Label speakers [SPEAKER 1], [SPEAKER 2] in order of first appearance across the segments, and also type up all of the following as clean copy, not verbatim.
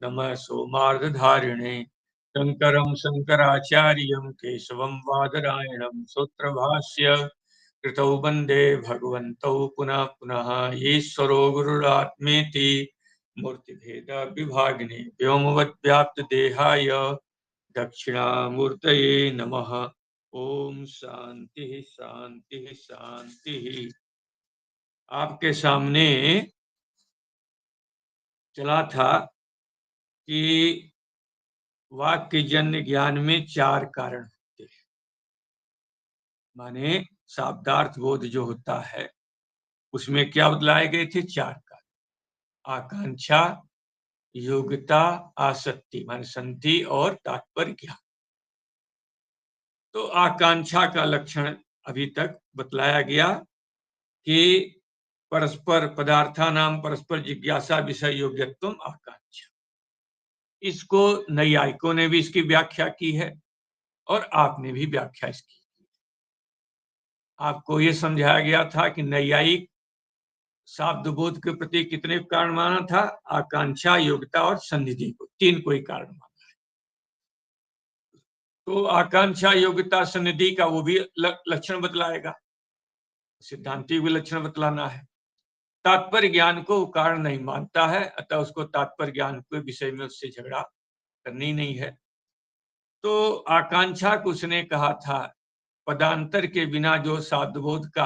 [SPEAKER 1] नमः सोमार्धधारिणे शंकरं शंकराचार्यं केशवं वादरायणं सूत्रभाष्य कृतौ वन्दे भगवन्तौ पुनः पुनः ईश्वरो गुरुरात्मेति मूर्तिभेद विभागिने व्योमवद्व्याप्तदेहाय दक्षिणामूर्तये नमः। ओम शांति शांति शांति। आपके सामने चला था कि वाक्य जन्य ज्ञान में चार कारण होते हैं, माने शाब्दार्थ बोध जो होता है उसमें क्या बतलाए गए थे? चार कारण: आकांक्षा, योग्यता, आसक्ति माने संधि और तात्पर्य ज्ञान। तो आकांक्षा का लक्षण अभी तक बतलाया गया कि परस्पर पदार्थानाम परस्पर जिज्ञासा विषय योग्यत्व आकांक्षा। इसको नैयायिकों ने भी इसकी व्याख्या की है और आपने भी व्याख्या इसकी। आपको ये समझाया गया था कि नैयायिक शाब्द बोध के प्रति कितने कारण माना था? आकांक्षा, योग्यता और सन्निधि को, तीन कोई कारण माना है। तो आकांक्षा, योग्यता, सन्निधि का वो भी लक्षण बतलाएगा, सिद्धांति भी लक्षण बतलाना है। तात्पर्य ज्ञान को कारण नहीं मानता है, अतः उसको तात्पर्य ज्ञान के विषय में उससे झगड़ा करनी नहीं है। तो आकांक्षा को उसने कहा था पदांतर के बिना जो शाब्दबोध का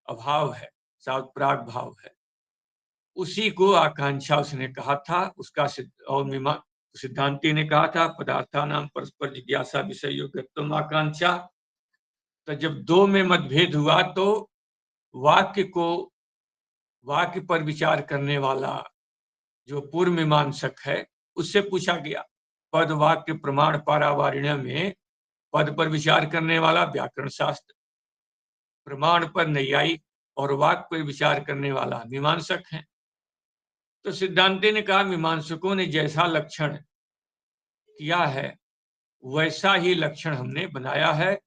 [SPEAKER 1] अभाव है, शाब्द प्राग भाव है, उसी को आकांक्षा उसने कहा था। उसका और सिद्धांति ने कहा था पदार्थानाम परस्पर जिज्ञासा विषय योग्यत्व आकांक्षा। तो जब दो में मतभेद हुआ तो वाक्य पर विचार करने वाला जो पूर्व मीमांसक है उससे पूछा गया। पद वाक्य प्रमाण पारावारिण्य में पद पर विचार करने वाला व्याकरण शास्त्र, प्रमाण पर नैयायिक और वाक्य पर विचार करने वाला मीमांसक है। तो सिद्धांति ने कहा मीमांसकों ने जैसा लक्षण किया है वैसा ही लक्षण हमने बनाया है,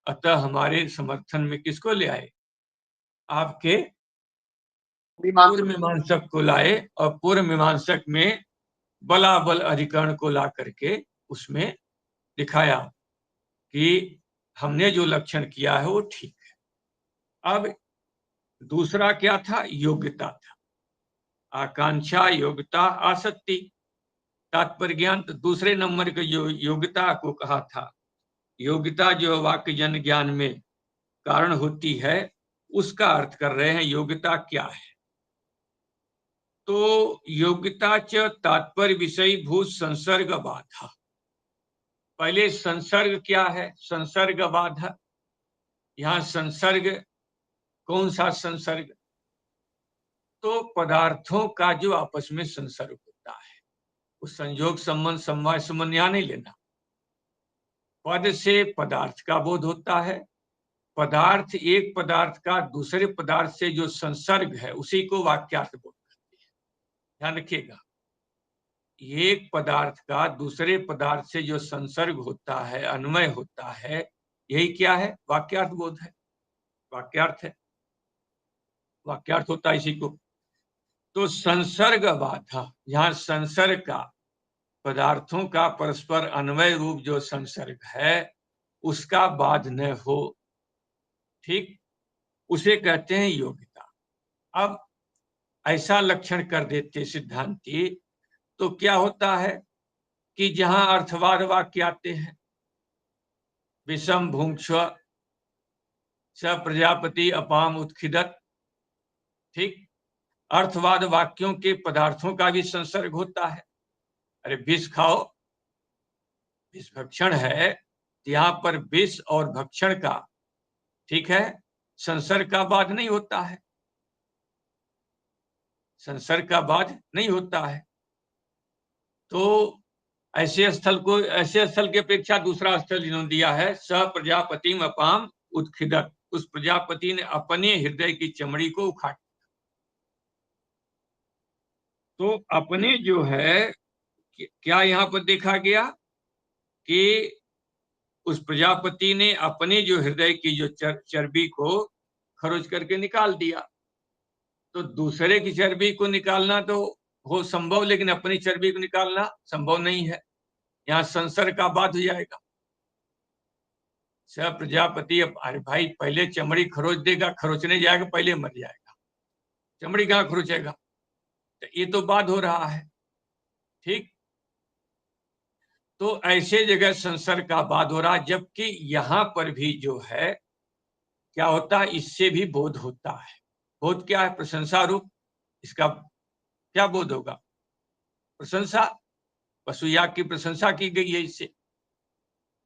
[SPEAKER 1] अतः हमारे समर्थन में किसको ले आए? आपके पूर्व मीमांसक को लाए और पूर्व मीमांसक में बलाबल अधिकरण को ला करके उसमें दिखाया कि हमने जो लक्षण किया है वो ठीक है। अब दूसरा क्या था? योग्यता था। आकांक्षा, योग्यता, आसक्ति, तात्पर्य ज्ञान। तो दूसरे नंबर के योग्यता को कहा था, योग्यता जो वाक्य जन ज्ञान में कारण होती है उसका अर्थ कर रहे हैं। योग्यता क्या है? तो योग्यता च तात्पर्य विषय भूत संसर्ग बाधा। पहले संसर्ग क्या है? संसर्ग बाधा। यहां संसर्ग कौन सा संसर्ग? तो पदार्थों का जो आपस में संसर्ग होता है, उस संयोग संबंध समवाय संबंध यहां नहीं लेना। पद से पदार्थ का बोध होता है। पदार्थ, एक पदार्थ का दूसरे पदार्थ से जो संसर्ग है उसी को वाक्यार्थ बोध करते हैं। ध्यान रखिएगा, एक पदार्थ का दूसरे पदार्थ से जो संसर्ग होता है, अन्वय होता है, यही क्या है? वाक्यार्थ बोध है, वाक्यार्थ है, वाक्यार्थ होता है इसी को। तो संसर्ग बाधा, यहां संसर्ग का, पदार्थों का परस्पर अन्वय रूप जो संसर्ग है उसका बाध न हो, ठीक, उसे कहते हैं योग्यता। अब ऐसा लक्षण कर देते सिद्धांती तो क्या होता है कि जहां अर्थवाद वाक्य आते हैं, विषम भुंक्ष्व स प्रजापति अपाम उत्खिदत, ठीक, अर्थवाद वाक्यों के पदार्थों का भी संसर्ग होता है। अरे विष खाओ, विष भक्षण है, यहां पर विष और भक्षण का, ठीक है, संसर्ग का बाध नहीं होता है, संसर्ग का बाध नहीं होता है। तो ऐसे स्थल की अपेक्षा दूसरा स्थल इन्होंने दिया है, स प्रजापति अपाम उत्खिदत, उस प्रजापति ने अपने हृदय की चमड़ी को उखाड़। तो अपने जो है, क्या यहां पर देखा गया कि उस प्रजापति ने अपने जो हृदय की जो चर्बी को खरोच करके निकाल दिया। तो दूसरे की चर्बी को निकालना तो हो संभव, लेकिन अपनी चर्बी को निकालना संभव नहीं है। यहाँ संसर्ग का बाध हो जाएगा। स प्रजापति, अरे भाई पहले चमड़ी खरोच देगा, खरोचने जाएगा पहले मर जाएगा, चमड़ी कहाँ खरोचेगा? तो ये तो बाध हो रहा है। ठीक, तो ऐसे जगह संसर्ग का बाध हो रहा है, जबकि यहाँ पर भी जो है क्या होता है, इससे भी बोध होता है। बोध क्या है? प्रशंसा रूप। इसका क्या बोध होगा? प्रशंसा। पशु याग की प्रशंसा की गई है इससे।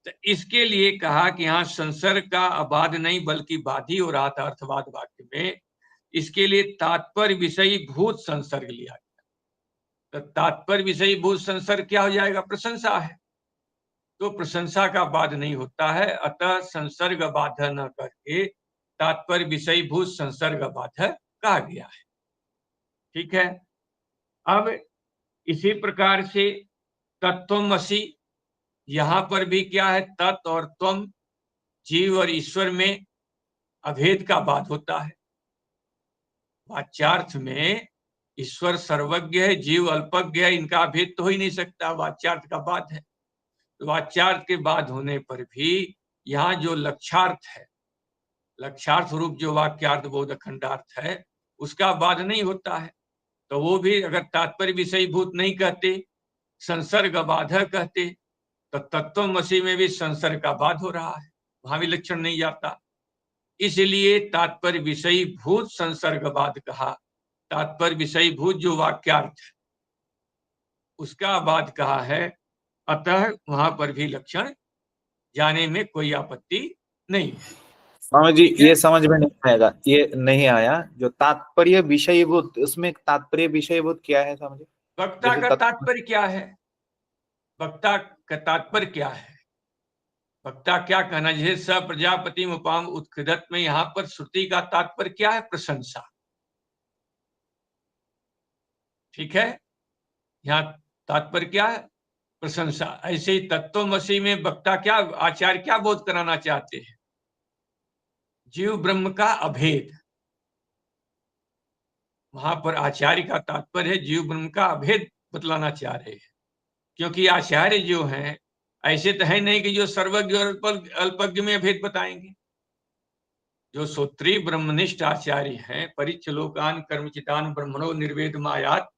[SPEAKER 1] तो इसके लिए कहा कि यहाँ संसर्ग का अबाध नहीं बल्कि बाधी हो रहा था अर्थवाद वाक्य में। इसके लिए तात्पर्य विषयी भूत संसर्ग लिया गया। तो तात्पर्य विषयी भूत संसर्ग क्या हो जाएगा? प्रशंसा है। तो प्रशंसा का बाध नहीं होता है, अतः संसर्ग बाध न करके तात्पर्य विषयी भूत संसर्ग बाध कहा गया है। ठीक है। अब इसी प्रकार से तत्वमसि, यहां पर भी क्या है? तत् और त्वम, जीव और ईश्वर में अभेद का बाध होता है। वाच्यार्थ में ईश्वर सर्वज्ञ है, जीव अल्पज्ञ है, इनका अभेद तो हो ही नहीं सकता, वाच्यार्थ का बाध है। तो वाच्यार्थ के बाध होने पर भी यहाँ जो लक्षार्थ है, लक्षार्थ रूप जो वाक्यार्थ बोध अखंडार्थ है, उसका बाध नहीं होता है। तो वो भी अगर तात्पर्य विषयी भूत नहीं कहते, संसर्ग बाधक कहते, तो तत्वमसि में भी संसर्ग का बाध हो रहा है, वहां भी लक्षण नहीं जाता। इसलिए तात्पर्य विषयी भूत संसर्ग बाध कहा। तात्पर्य विषयी भूत जो वाक्यार्थ है उसका बाध कहा है, अतः वहां पर भी लक्षण जाने में कोई आपत्ति नहीं।
[SPEAKER 2] स्वामी जी ये समझ में नहीं आएगा, ये नहीं आया जो तात्पर्य विषयभूत, उसमें तात्पर्य विषयभूत क्या है स्वामी जी?
[SPEAKER 1] वक्ता का तात्पर्य क्या है? वक्ता का तात्पर्य क्या है? वक्ता क्या कहना? जैसे स प्रजापति उपाम उत्कृदत में यहाँ पर श्रुति का तात्पर्य क्या है? प्रशंसा। ठीक है, यहाँ तात्पर्य क्या है? प्रशंसा। ऐसे ही तत्वमसि में वक्ता क्या, आचार्य क्या बोध कराना चाहते हैं? जीव ब्रह्म का अभेद। वहां पर आचार्य का तात्पर्य है जीव ब्रह्म का अभेद बतलाना चाह रहे हैं। क्योंकि आचार्य जो हैं ऐसे तो है नहीं कि जो सर्वज्ञ और अल्पज्ञ में अभेद बताएंगे। जो सूत्री ब्रह्मनिष्ठ आचार्य हैं, परिचलोकान कर्मचितान ब्रह्मणो निर्वेद मायात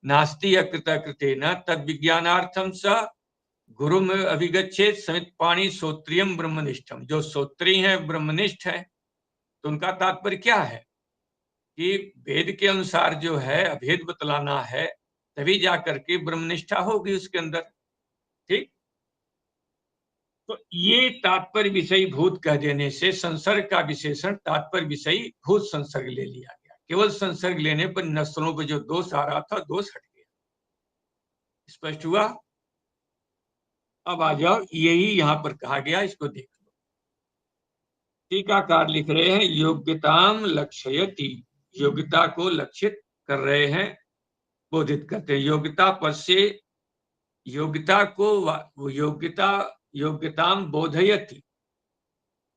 [SPEAKER 1] नास्ति अकृत कृतेन तद विज्ञानार्थम स गुरु में अभिगच्छेद समित पाणी श्रोत्रियम ब्रह्मनिष्ठम। जो श्रोत्री हैं ब्रह्मनिष्ठ है, तो उनका तात्पर्य क्या है कि वेद के अनुसार जो है अभेद बतलाना है, तभी जाकर के ब्रह्मनिष्ठा होगी उसके अंदर। ठीक, तो ये तात्पर्य विषयी भूत कह देने से संसर्ग का विशेषण तात्पर्य विषयी भूत संसर्ग ले लिया गया। केवल संसर्ग लेने पर नस्लों को जो दोष आ रहा था, दोष हट गया। स्पष्ट हुआ? अब आ जाओ, यही यहां पर कहा गया, इसको देख लो। टीकाकार लिख रहे हैं योग्यताम लक्ष्यति, योग्यता को लक्षित कर रहे हैं, बोधित करते हैं। योग्यता पद से योग्यता को योग्यताम बोधयति,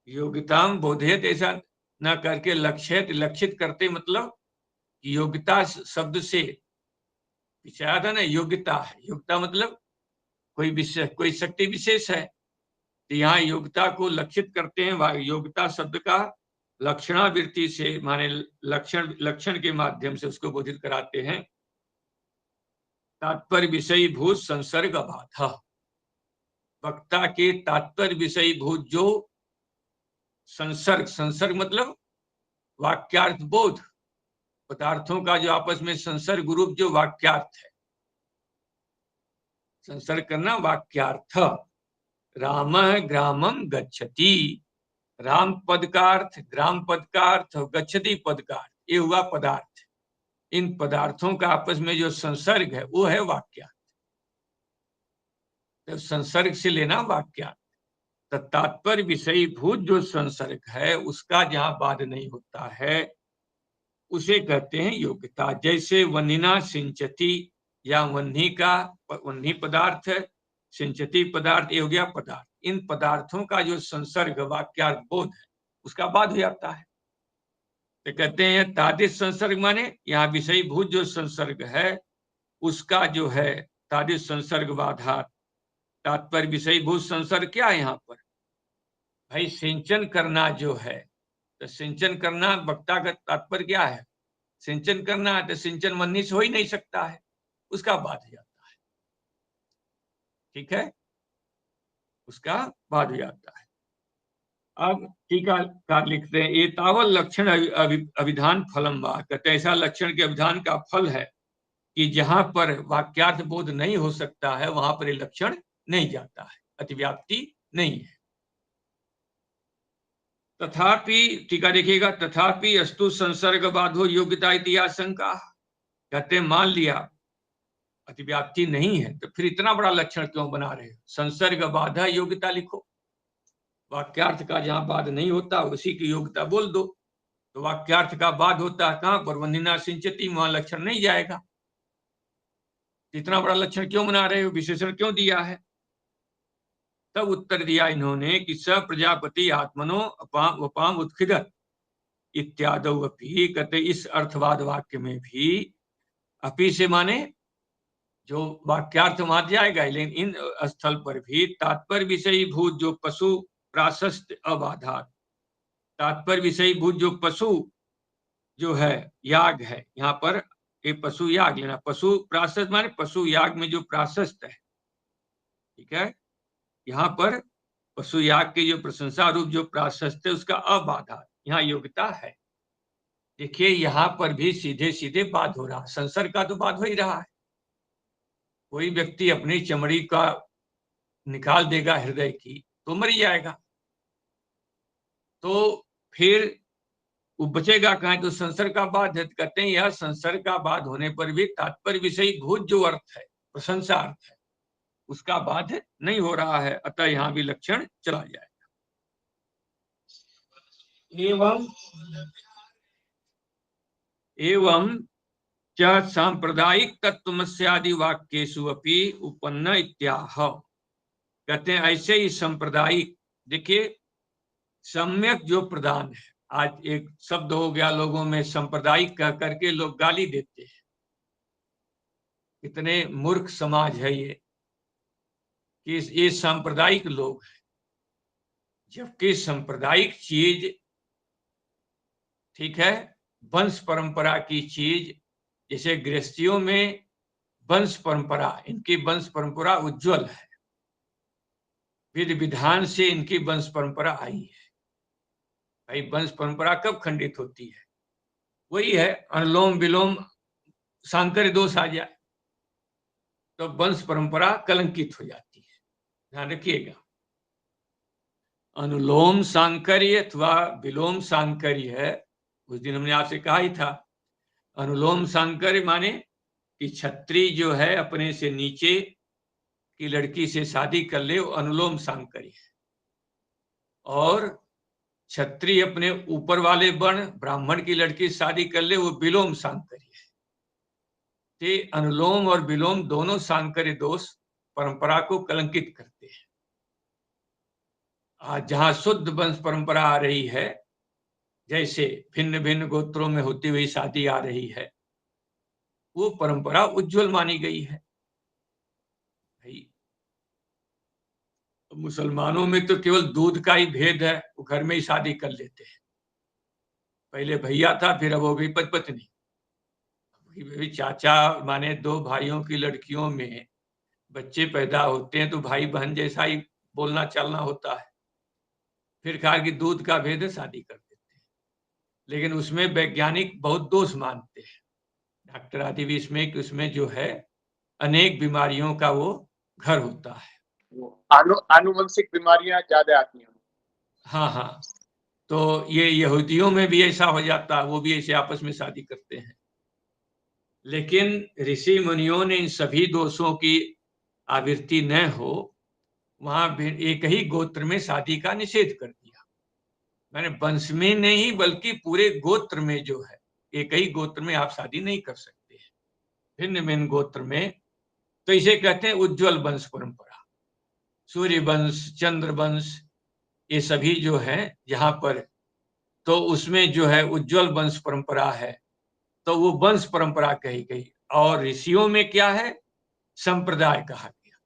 [SPEAKER 1] योग्यताम बोधयत ऐसा न करके लक्षित, लक्षित करते मतलब योग्यता शब्द से पीछे आया था ना, योग्यता है। योग्यता मतलब कोई विशेष, कोई शक्ति विशेष है, तो यहाँ योग्यता को लक्षित करते हैं। योग्यता शब्द का लक्षणावृत्ति से माने लक्षण, लक्षण के माध्यम से उसको बोधित कराते हैं। तात्पर्य विषयी भूत संसर्ग बाधा, वक्ता के तात्पर्य विषयी भूत जो संसर्ग, संसर्ग मतलब वाक्यार्थ बोध, पदार्थों का जो आपस में संसर्ग रूप जो वाक्यार्थ है, संसर्ग करना वाक्यार्थ। राम ग्रामम गच्छति, राम पद का अर्थ, ग्राम पद का अर्थ, गच्छति पद का अर्थ, ये हुआ पदार्थ। इन पदार्थों का आपस में जो संसर्ग है वो है वाक्यार्थ। तो संसर्ग से लेना वाक्यार्थ। तो तात्पर्य विषयी भूत जो संसर्ग है उसका जहां बाध नहीं होता है उसे कहते हैं योग्यता। जैसे वन्निना सिंचती, या वन्नी का, वन्नी पदार्थ है, सिंचती पदार्थ, ये हो गया पदार्थ। इन पदार्थों का जो संसर्ग वाक्यार्थ बोध है उसका बाध हो जाता है। तो कहते हैं तादिश संसर्ग माने यहाँ विषयी भूत जो संसर्ग है उसका जो है तादृश संसर्ग बाधा तात्पर्य विषयीभूत संसर्ग क्या है यहाँ पर? भाई सिंचन करना जो है, तो सिंचन करना वक्ता का तात्पर्य क्या है? सिंचन करना है, तो सिंचन मन्नी से हो ही नहीं सकता है, उसका बाध हो जाता है। ठीक है, उसका बाध हो जाता है। अब टीकाकार लिखते हैं एतावल लक्षण अभिधान फलम वा, कहते हैं ऐसा लक्षण के अभिधान का फल है कि जहां पर वाक्यार्थ बोध नहीं हो सकता है वहां पर ये लक्षण नहीं जाता है, अतिव्याप्ति नहीं है। तथापि टीका देखिएगा, तथापि अस्तु संसर्ग बाधो योग्यता इति आशंका, कहते हैं मान लिया अतिव्याप्ति नहीं है तो फिर इतना बड़ा लक्षण क्यों बना रहे हो? संसर्ग बाधा योग्यता लिखो, वाक्यार्थ का जहां बाध नहीं होता उसी की योग्यता बोल दो। तो वाक्यार्थ का बाध होता है कहां पर? वंदिना सिंचती, वहां लक्षण नहीं जाएगा। इतना बड़ा लक्षण क्यों बना रहे हो, विशेषण क्यों दिया है? तब उत्तर दिया इन्होंने कि स प्रजापति आत्मनो अपाम उत्खिदत इत्यादौ अपि, कहते इस अर्थवाद वाक्य में भी अपि से माने जो वाक्यार्थ वहां जाएगा, लेकिन इन स्थल पर भी तात्पर्य विषयी भूत जो पशु प्राशस्त अबाधात, तात्पर्य विषयी भूत जो पशु जो है याग है, यहाँ पर एक पशु याग लेना, पशु प्राशस्त माने पशु याग में जो प्राशस्त है, ठीक है, यहाँ पर पशु याग के जो प्रशंसा रूप जो प्राशस्त है उसका अबाधा यहाँ योग्यता है। देखिए यहाँ पर भी सीधे सीधे बात हो रहा, संसर्ग का तो बात हो ही रहा है। कोई व्यक्ति अपनी चमड़ी का निकाल देगा हृदय की तो मर जाएगा, तो फिर वो बचेगा कहाँ? तो संसर्ग का बाध है। कहते हैं यह संसर्ग का बाध होने पर भी तात्पर्य विषयी भूत जो अर्थ है, प्रशंसा अर्थ है, उसका बाध नहीं हो रहा है, अतः यहाँ भी लक्षण चला जाएगा। एवं च सांप्रदायिक तत्वमस्यादि वाक्येषु अपि उपन्न इत्याह, कहते हैं ऐसे ही सांप्रदायिक, देखिए सम्यक जो प्रदान है, आज एक शब्द हो गया लोगों में सांप्रदायिक कह करके लोग गाली देते हैं। कितने मूर्ख समाज है ये कि ये सांप्रदायिक लोग हैं, जबकि सांप्रदायिक चीज ठीक है, वंश परंपरा की चीज, जैसे गृहस्थियों में वंश परंपरा, इनकी वंश परंपरा उज्जवल है, विधि विधान से इनकी वंश परंपरा आई है। भाई वंश परंपरा कब खंडित होती है? वही है अनुलोम विलोम सांकर दोष आ जाए तो वंश परंपरा कलंकित हो जाती है। ध्यान रखिएगा, अनुलोम सांकर्य अथवा विलोम सांकर्य है, उस दिन हमने आपसे कहा ही था, अनुलोम सांकर्य माने कि छत्री जो है अपने से नीचे की लड़की से शादी कर ले, वो अनुलोम सांकर्य है, और छत्री अपने ऊपर वाले वर्ण ब्राह्मण की लड़की से शादी कर ले, वो विलोम सांकर्य है। अनुलोम और विलोम दोनों सांकर्य दोष परंपरा को कलंकित करते हैं। आज जहां शुद्ध वंश परंपरा आ रही है, जैसे भिन्न भिन्न गोत्रों में होती हुई शादी आ रही है, वो परंपरा उज्जवल मानी गई है। भाई मुसलमानों में तो केवल दूध का ही भेद है, वो घर में ही शादी कर लेते हैं। पहले भैया था, फिर अब वो भी पत्नी। चाचा माने दो भाइयों की लड़कियों में बच्चे पैदा होते हैं तो भाई बहन जैसा ही बोलना चलना होता है। फिर कहा कि दूध का भेद है, शादी कर देते हैं, लेकिन उसमें वैज्ञानिक बहुत दोष मानते हैं, डॉक्टर आदि भी इसमें कि उसमें जो है अनेक बीमारियों का वो घर होता है,
[SPEAKER 3] आनुवंशिक बीमारियां ज्यादा आती हैं।
[SPEAKER 1] हाँ हाँ, तो ये यहूदियों में भी ऐसा हो जाता है, वो भी ऐसे आपस में शादी करते हैं। लेकिन ऋषि मुनियों ने इन सभी दोषों की आवृत्ति न हो, वहां एक ही गोत्र में शादी का निषेध कर दिया। मैंने वंश में नहीं बल्कि पूरे गोत्र में जो है, एक ही गोत्र में आप शादी नहीं कर सकते हैं, भिन्न भिन्न गोत्र में। तो इसे कहते हैं उज्जवल वंश परंपरा। सूर्य वंश, चंद्र वंश, ये सभी जो है जहां पर, तो उसमें जो है उज्जवल वंश परंपरा है, तो वो वंश परंपरा कही गई। और ऋषियों में क्या है, संप्रदाय कहा गया।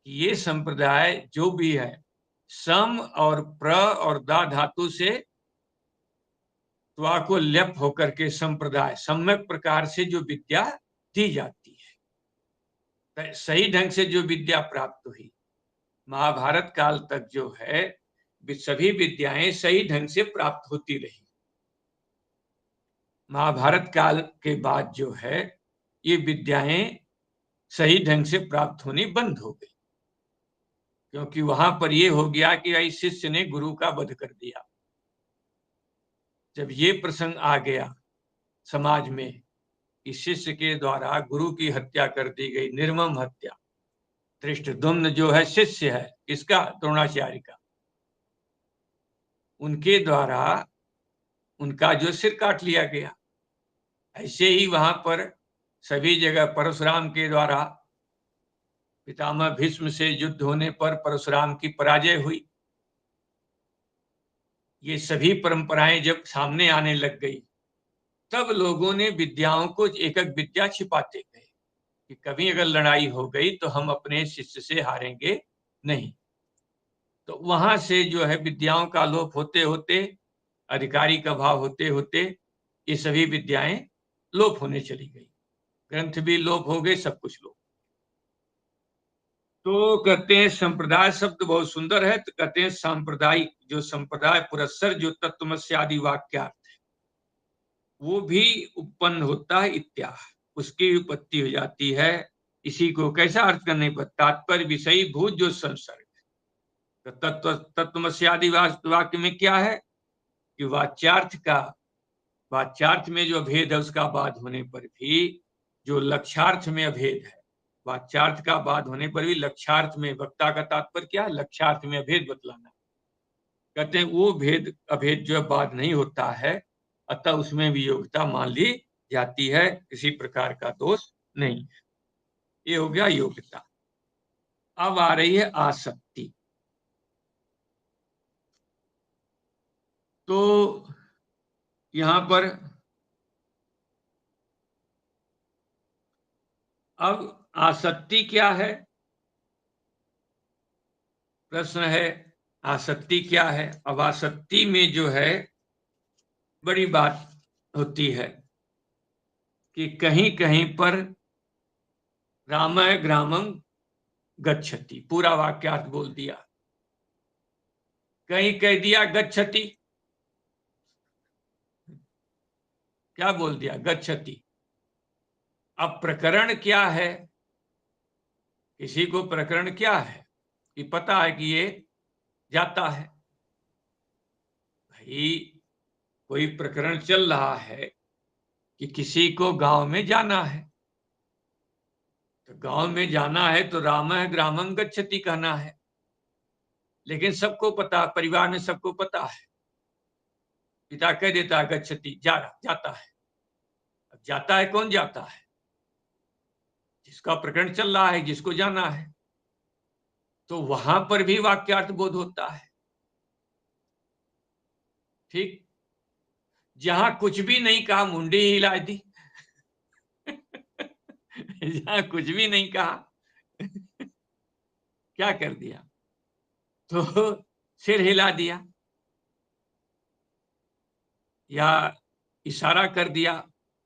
[SPEAKER 1] ये संप्रदाय जो भी है, सम और प्र और दा धातु से त्वा को लेप होकर के संप्रदाय, सम्यक प्रकार से जो विद्या दी जाती है, सही ढंग से जो विद्या प्राप्त हुई, महाभारत काल तक जो है सभी विद्याएं सही ढंग से प्राप्त होती रही। महाभारत काल के बाद जो है ये विद्याएं सही ढंग से प्राप्त होनी बंद हो गई, क्योंकि वहां पर ये हो गया कि भाई शिष्य ने गुरु का वध कर दिया। जब ये प्रसंग आ गया समाज में कि शिष्य के द्वारा गुरु की हत्या कर दी गई, निर्मम हत्या, धृष्टद्युम्न जो है शिष्य है किसका, द्रोणाचार्य का, उनके द्वारा उनका जो सिर काट लिया गया। ऐसे ही वहां पर सभी जगह परशुराम के द्वारा पितामह भीष्म से युद्ध होने पर परशुराम की पराजय हुई। ये सभी परंपराएं जब सामने आने लग गई, तब लोगों ने विद्याओं को एक एक विद्या छिपाते गए कि कभी अगर लड़ाई हो गई तो हम अपने शिष्य से हारेंगे नहीं। तो वहां से जो है विद्याओं का लोप होते होते, अधिकारी का भाव होते होते ये सभी विद्याएं लोप होने चली गई, ग्रंथ भी लोप हो गए, सब कुछ लोप। तो कहते हैं संप्रदाय शब्द बहुत सुंदर है, तो कहते हैं सांप्रदायिक, जो संप्रदाय पुरस्सर जो तत्वमसि आदि वाक्यार्थ है वो भी उत्पन्न होता है इत्याह, उसकी उत्पत्ति हो जाती है। इसी को कैसा अर्थ करने पर, तात्पर्य विषयी भूत जो संसर्ग, तो तत्वमसि आदि वाक्य में क्या है कि वाच्यार्थ में जो अभेद है उसका बाद होने पर भी जो लक्ष्यार्थ में अभेद है, वाच्यार्थ का बाद होने पर भी लक्ष्यार्थ में, वक्ता का तात्पर्य क्या है, लक्ष्यार्थ में अभेद बतलाना। कहते हैं वो भेद अभेद जो बाद नहीं होता है, अतः उसमें भी योग्यता मान ली जाती है, किसी प्रकार का दोष नहीं है। ये हो गया योग्यता। अब आ रही है आसक्ति। तो यहां पर अब आसक्ति क्या है, प्रश्न है आसक्ति क्या है। अब आसक्ति में जो है बड़ी बात होती है कि कहीं कहीं पर रामः ग्रामं गच्छति, पूरा वाक्यार्थ बोल दिया, कहीं कह दिया गच्छति, क्या बोल दिया, गच्छति। अब प्रकरण क्या है, किसी को प्रकरण क्या है कि पता है कि ये जाता है, भाई कोई प्रकरण चल रहा है कि किसी को गांव में जाना है, तो गांव में जाना है तो रामः ग्रामं गच्छति कहना है, लेकिन सबको पता, परिवार में सबको पता है, पिता कह देता है गच्छति, जाता है। अब जाता है, कौन जाता है, जिसका प्रकरण चल रहा है, जिसको जाना है, तो वहां पर भी वाक्यार्थ बोध होता है। ठीक, जहां कुछ भी नहीं कहा मुंडी ही हिला दी जहां कुछ भी नहीं कहा क्या कर दिया, तो सिर हिला दिया या इशारा कर दिया,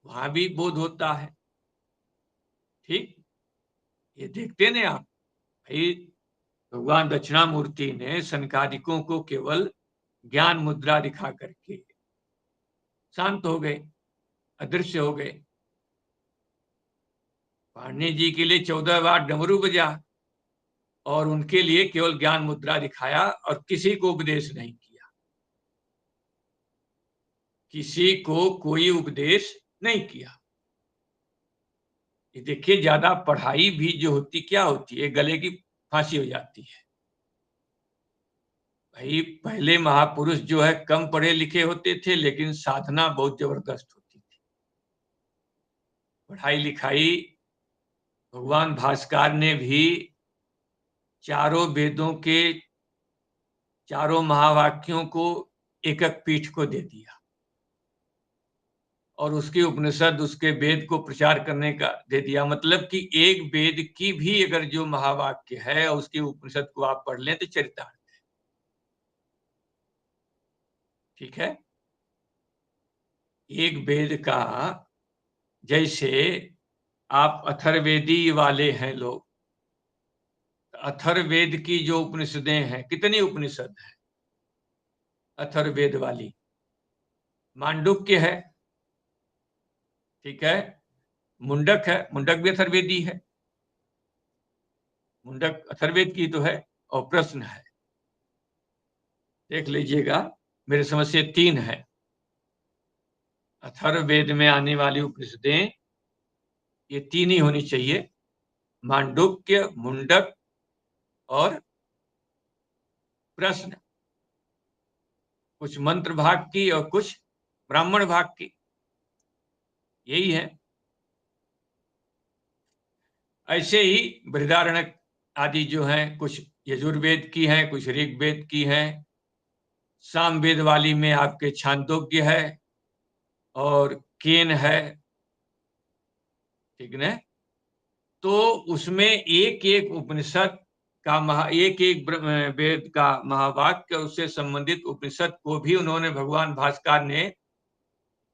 [SPEAKER 1] वहां भी बोध होता है। ठीक, ये देखते ना आप, भाई भगवान दक्षिणामूर्ति ने सनकादिकों को केवल ज्ञान मुद्रा दिखा करके शांत हो गए, अदृश्य हो गए। पाणिनि जी के लिए 14 बार डमरू बजा और उनके लिए केवल ज्ञान मुद्रा दिखाया और किसी को उपदेश नहीं किया, किसी को कोई उपदेश नहीं किया। ये देखिए, ज्यादा पढ़ाई भी जो होती क्या होती है, गले की फांसी हो जाती है। भाई पहले महापुरुष जो है कम पढ़े लिखे होते थे, लेकिन साधना बहुत जबरदस्त होती थी। पढ़ाई लिखाई, भगवान भास्कर ने भी चारों वेदों के चारों महावाक्यों को एक एक पीठ को दे दिया और उसकी उपनिषद उसके वेद को प्रचार करने का दे दिया। मतलब कि एक वेद की भी अगर जो महावाक्य है और उसकी उपनिषद को आप पढ़ लें तो चरितार्थ है। ठीक है, एक वेद का, जैसे आप अथर्ववेदी वाले हैं लोग, अथर्ववेद की जो उपनिषदें हैं, कितनी उपनिषद है अथर्ववेद वाली? मांडुक्य है, ठीक है, मुंडक है, मुंडक भी अथर्ववेदी है, मुंडक अथर्ववेद की तो है, और प्रश्न है, देख लीजिएगा, मेरे समझ से 3 है अथर्ववेद में आने वाली उपनिषदें, ये 3 ही होनी चाहिए, मांडुक्य, मुंडक और प्रश्न, कुछ मंत्र भाग की और कुछ ब्राह्मण भाग की, यही है। ऐसे ही बृहदारण्यक आदि जो हैं, कुछ यजुर्वेद की हैं, कुछ ऋग्वेद की हैं, सामवेद वाली में आपके छांदोग्य है और केन है, ठीक है। तो उसमें एक एक उपनिषद का एक एक वेद का महावाक्य, उससे संबंधित उपनिषद को भी उन्होंने, भगवान भास्कर ने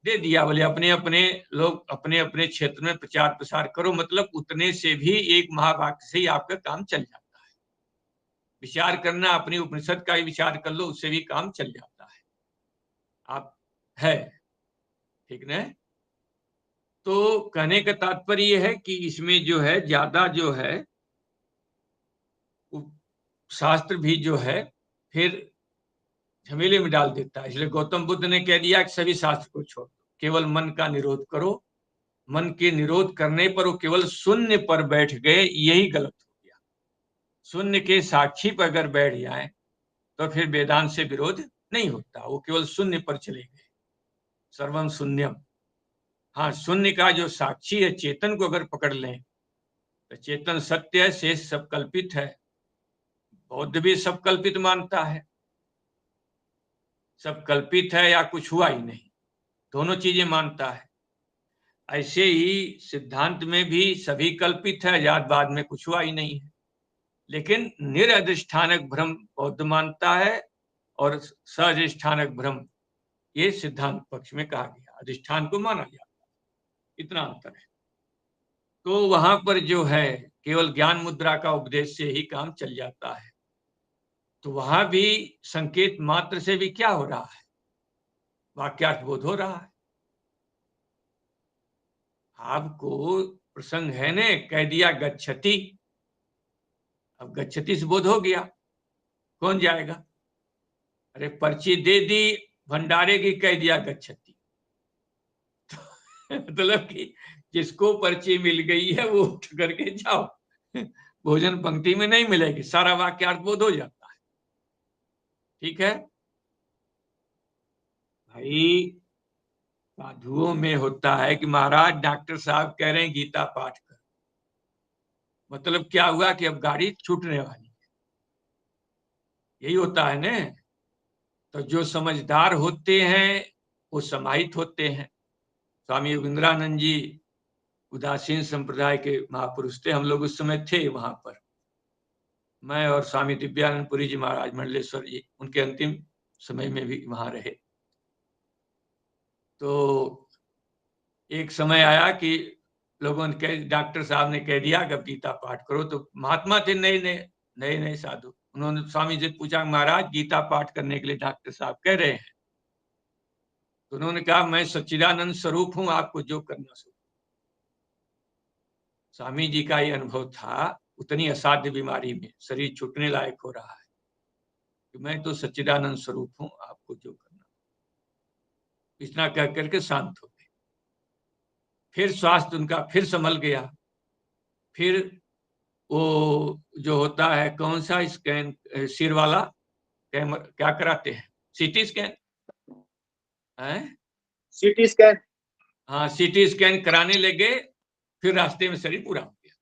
[SPEAKER 1] दे दिया, बोले अपने अपने लोग अपने अपने क्षेत्र में प्रचार प्रसार करो। मतलब उतने से भी एक महावाक्य से ही आपका काम चल जाता है। विचार करना, अपनी उपनिषद का ही विचार कर लो, उससे भी काम चल जाता है। आप है, ठीक ना? तो कहने का तात्पर्य यह है कि इसमें जो है ज्यादा जो है शास्त्र भी जो है फिर झमेले में डाल देता है। इसलिए गौतम बुद्ध ने कह दिया कि सभी शास्त्र को छोड़ दो, केवल मन का निरोध करो। मन के निरोध करने पर वो केवल शून्य पर बैठ गए, यही गलत हो गया। शून्य के साक्षी पर अगर बैठ जाए तो फिर वेदांत से विरोध नहीं होता, वो केवल शून्य पर चले गए, सर्वम शून्यम। हाँ, शून्य का जो साक्षी है, चेतन को अगर पकड़ लें तो चेतन सत्य है, शेष सब कल्पित है। बौद्ध भी सब कल्पित मानता है, सब कल्पित है या कुछ हुआ ही नहीं, दोनों चीजें मानता है। ऐसे ही सिद्धांत में भी सभी कल्पित है, जातवाद में कुछ हुआ ही नहीं है। लेकिन निरधिष्ठानक भ्रम बौद्ध मानता है और सधिष्ठानक भ्रम ये सिद्धांत पक्ष में कहा गया, अधिष्ठान को माना जाता है, इतना अंतर है। तो वहां पर जो है केवल ज्ञान मुद्रा का उपदेश से ही काम चल जाता है। तो वहां भी संकेत मात्र से भी क्या हो रहा है, वाक्यार्थ बोध हो रहा है। आपको प्रसंग है ने, कह दिया गच्छति, अब गच्छति से बोध हो गया, कौन जाएगा? अरे पर्ची दे दी भंडारे की, कह दिया गच्छति। मतलब कि जिसको पर्ची मिल गई है वो उठ करके जाओ, भोजन पंक्ति में नहीं मिलेगी, सारा वाक्यार्थ बोध हो जाता है। ठीक है भाई, साधुओं में होता है कि महाराज डॉक्टर साहब कह रहे हैं गीता पाठ कर, मतलब क्या हुआ कि अब गाड़ी छूटने वाली है, यही होता है ना। तो जो समझदार होते हैं वो समाहित होते हैं। स्वामी योगेंद्रानंद जी उदासीन संप्रदाय के महापुरुष थे, हम लोग उस समय थे वहां पर, मैं और स्वामी दिव्यानंद पुरी जी महाराज मंडलेश्वर जी, उनके अंतिम समय में भी वहां रहे। तो एक समय आया कि लोगों ने डॉक्टर साहब ने कह दिया कि अब गीता पाठ करो। तो महात्मा थे नए नए नए नए साधु, उन्होंने स्वामी जी पूछा महाराज गीता पाठ करने के लिए डॉक्टर साहब कह रहे हैं? तो उन्होंने कहा मैं सच्चिदानंद स्वरूप हूं, आपको जो करना सो। स्वामी जी का ये अनुभव था, उतनी असाध्य बीमारी में शरीर छूटने लायक हो रहा है कि मैं तो सच्चिदानंद स्वरूप हूं, आपको जो करना। इतना कह करके शांत हो गए। फिर स्वास्थ्य उनका फिर संभल गया। फिर वो जो होता है कौन सा स्कैन, सिर वाला क्या कराते हैं, सीटी स्कैन है,
[SPEAKER 3] सीटी स्कैन,
[SPEAKER 1] हाँ सीटी स्कैन कराने लगे। फिर रास्ते में शरीर पूरा हो गया।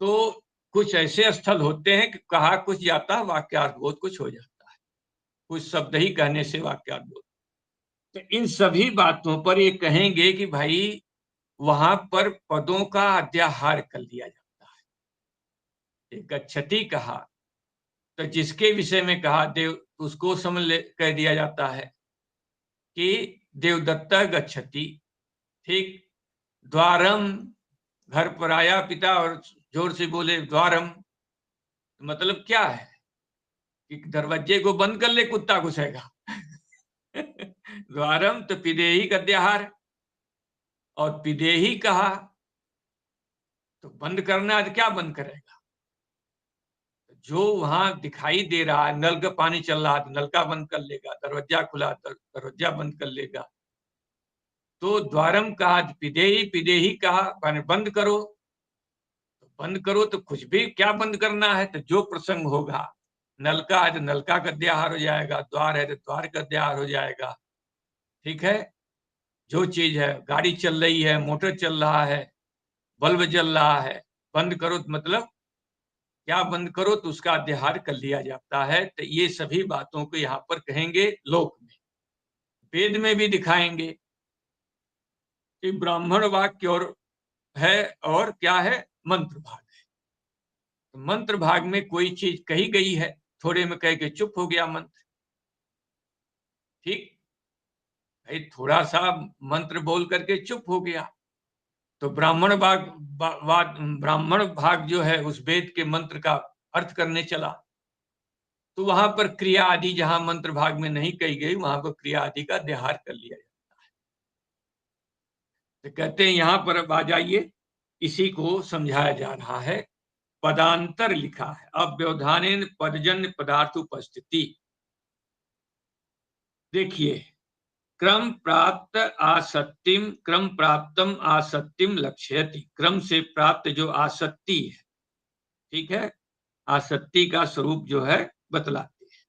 [SPEAKER 1] तो कुछ ऐसे स्थल होते हैं कि कहा कुछ जाता है वाक्यार्थ बोध कुछ हो जाता है, कुछ शब्द ही कहने से वाक्यार्थ बोध। तो इन सभी बातों पर ये कहेंगे कि भाई वहां पर पदों का अध्याहार कर लिया जाता है। एक गच्छति कहा तो जिसके विषय में कहा देव, उसको कह दिया जाता है कि देवदत्त गच्छति। ठीक, द्वारम, घर पर आया पिता और जोर से बोले द्वारम, मतलब क्या है कि दरवाजे को बंद कर ले, कुत्ता घुसेगा। द्वारम तो पिदेही का अध्याहार, और पिदेही कहा तो बंद करना है, तो क्या बंद करेगा? जो वहां दिखाई दे रहा है, नल का पानी चल रहा है तो नल का बंद कर लेगा, दरवाजा खुला तो दरवाजा बंद कर लेगा। तो द्वारम कहा, पिदेही, पिदेही कहा माने बंद करो, तो बंद करो तो कुछ भी क्या बंद करना है, तो जो प्रसंग होगा, नलका है तो नलका का अध्याहार हो जाएगा, द्वार है तो द्वार का अध्याहार हो जाएगा। ठीक है, जो चीज है, गाड़ी चल रही है, मोटर चल रहा है, बल्ब जल रहा है, बंद करो तो मतलब क्या बंद करो, तो उसका अध्याहार कर लिया जाता है। तो ये सभी बातों को यहाँ पर कहेंगे लोक में। वेद में भी दिखाएंगे कि ब्राह्मण वाक्य और है और क्या है, मंत्र भाग है। तो मंत्र भाग में कोई चीज कही गई है, थोड़े में कह के चुप हो गया मंत्र। ठीक, भाई थोड़ा सा मंत्र बोल करके चुप हो गया, तो ब्राह्मण भाग जो है उस वेद के मंत्र का अर्थ करने चला, तो वहां पर क्रिया आदि जहां मंत्र भाग में नहीं कही गई, वहां पर क्रिया आदि का अध्याहार कर लिया जाता है। तो कहते हैं यहां पर अब आ जाइए, इसी को समझाया जा रहा है। पदांतर लिखा है, अव्यवधानेन पदजन्य पदार्थ उपस्थिति। देखिए, क्रम प्राप्त आसक्तिम, क्रम प्राप्तम आसक्तिम लक्ष्यति, क्रम से प्राप्त जो आसक्ति है, ठीक है, आसक्ति का स्वरूप जो है बतलाते हैं।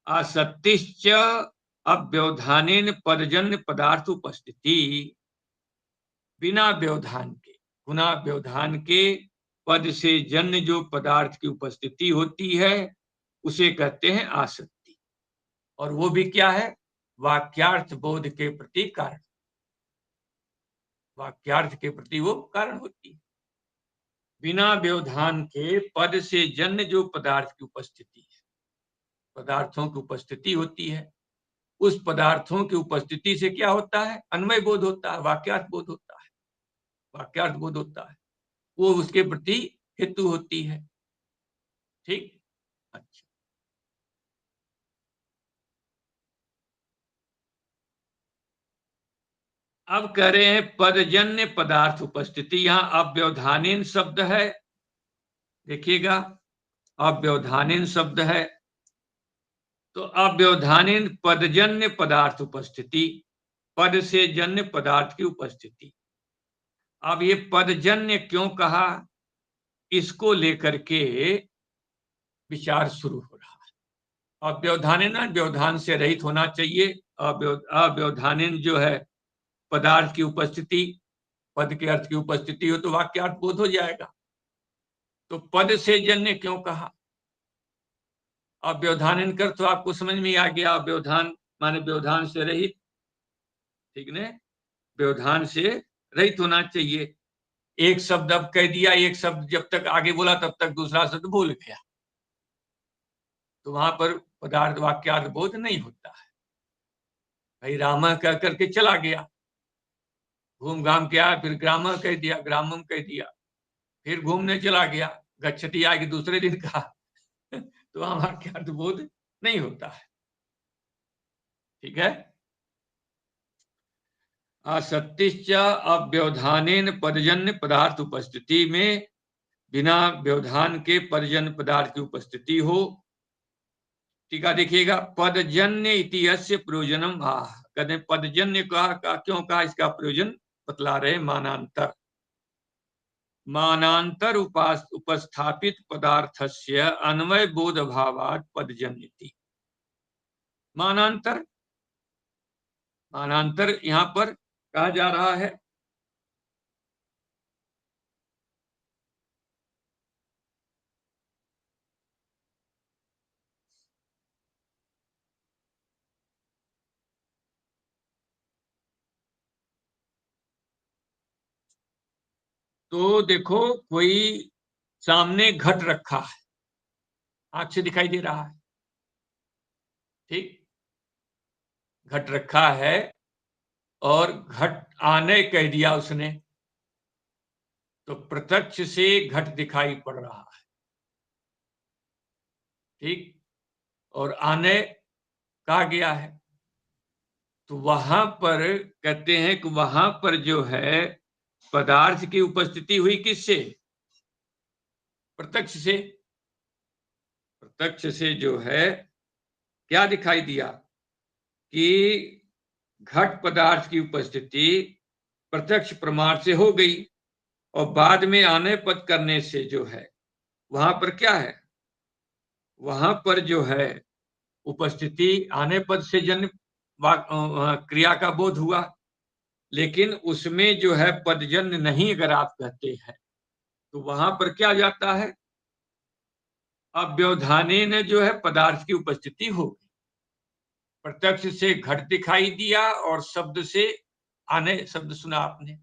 [SPEAKER 1] आसक्तिश्च अव्यवधानेन पदजन्य पदार्थ उपस्थिति, बिना व्यवधान के, गुना व्यवधान के पद से जन्य जो पदार्थ की उपस्थिति होती है उसे कहते हैं आसक्ति। और वो भी क्या है, वाक्यार्थ बोध के प्रति कारण, वाक्यार्थ के प्रति वो कारण होती है। बिना व्यवधान के पद से जन्य जो पदार्थ की उपस्थिति है, पदार्थों की उपस्थिति होती है, उस पदार्थों की उपस्थिति से क्या होता है, अन्वय बोध होता है, वाक्यार्थ बोध होता है, वाक्यार्थ बोध होता है, वो उसके प्रति हेतु होती है। ठीक, अच्छा, अब कह रहे हैं पदजन्य पदार्थ उपस्थिति। यहां अव्यवधानेन शब्द है, देखिएगा, अव्यवधानेन शब्द है, तो अव्यवधानेन पदजन्य पदार्थ उपस्थिति, पद से जन्य पदार्थ की उपस्थिति। अब ये पदजन्य क्यों कहा, इसको लेकर के विचार शुरू हो रहा है। अव्यवधानेन व्यवधान से रहित होना चाहिए, अव्यवधानेन जो है पदार्थ की उपस्थिति, पद के अर्थ की उपस्थिति हो तो वाक्यार्थ बोध हो जाएगा। तो पद से जन्य क्यों कहा, अव्यवधान कर तो आपको समझ में आ गया, अव्यवधान माने व्यवधान से रहित, ठीक ने, व्यवधान से रहित होना चाहिए। एक शब्द अब कह दिया, एक शब्द जब तक आगे बोला तब तक दूसरा शब्द भूल गया, तो वहां पर पदार्थ वाक्यार्थ बोध नहीं होता है। भाई राम कह करके चला गया, घूम घाम के आया, फिर ग्राम कह दिया, ग्रामम कह दिया, फिर घूमने चला गया, गच्छति आगे दूसरे दिन कहा, तो वहां वाक्यार्थ बोध नहीं होता है। ठीक है, आसक्तिश्च अव्यवधानेन पदजन्य पदार्थ उपस्थिति में, बिना व्यवधान के पदजन्य पदार्थ की उपस्थिति हो। टीका देखिएगा, पदजन्य इति यस्य प्रयोजनम आह, कहते पदजन्य का क्यों कहा, इसका प्रयोजन बतला रहे, मानांतर, मानांतर उपस्थापित पदार्थस्य अन्वय बोध भावात् पदजन्यति। मानांतर, मानांतर यहां पर कहा जा रहा है, तो देखो कोई सामने घट रखा है, आंख से दिखाई दे रहा है, ठीक, घट रखा है और घट आने कह दिया उसने, तो प्रत्यक्ष से घट दिखाई पड़ रहा है, ठीक, और आने कहा गया है, तो वहां पर कहते हैं कि वहां पर जो है पदार्थ की उपस्थिति हुई किससे? प्रत्यक्ष से। प्रत्यक्ष से जो है क्या दिखाई दिया कि घट पदार्थ की उपस्थिति प्रत्यक्ष प्रमाण से हो गई, और बाद में आने पद करने से जो है वहां पर क्या है, वहां पर जो है उपस्थिति आने पद से जन्य क्रिया का बोध हुआ, लेकिन उसमें जो है पदजन्य नहीं अगर आप कहते हैं तो वहां पर क्या जाता है, अव्यवधाने ने जो है पदार्थ की उपस्थिति हो गई, प्रत्यक्ष से घट दिखाई दिया और शब्द से आने शब्द सुना आपने,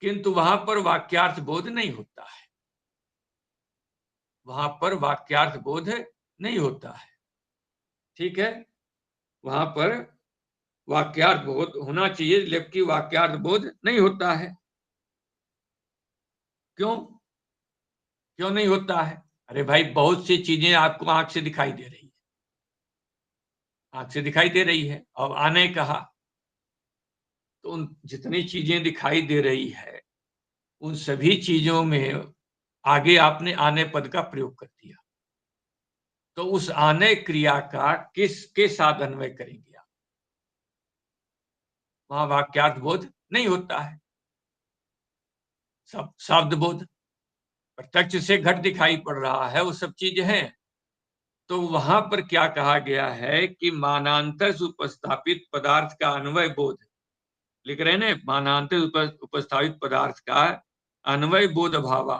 [SPEAKER 1] किंतु वहां पर वाक्यार्थ बोध नहीं होता है, वहां पर वाक्यार्थ बोध नहीं होता है, ठीक है, वहां पर वाक्यार्थ बोध होना चाहिए, जबकि वाक्यार्थ बोध नहीं होता है। क्यों क्यों नहीं होता है? अरे भाई बहुत सी चीजें आपको आंख से दिखाई दे रही है, आंख से दिखाई दे रही है, और आने कहा तो उन जितनी चीजें दिखाई दे रही है उन सभी चीजों में आगे आपने आने पद का प्रयोग कर दिया, तो उस आने क्रिया का किसके साथ अन्वय करेंगे आप? वहां वाक्यार्थ बोध नहीं होता है, शब्द बोध, प्रत्यक्ष से घट दिखाई पड़ रहा है, वो सब चीज है, तो वहां पर क्या कहा गया है कि मानांतर से उपस्थापित पदार्थ का अन्वय बोध, लिख रहे हैं मानांतर उपस्थापित पदार्थ का अन्वय बोध अभाव,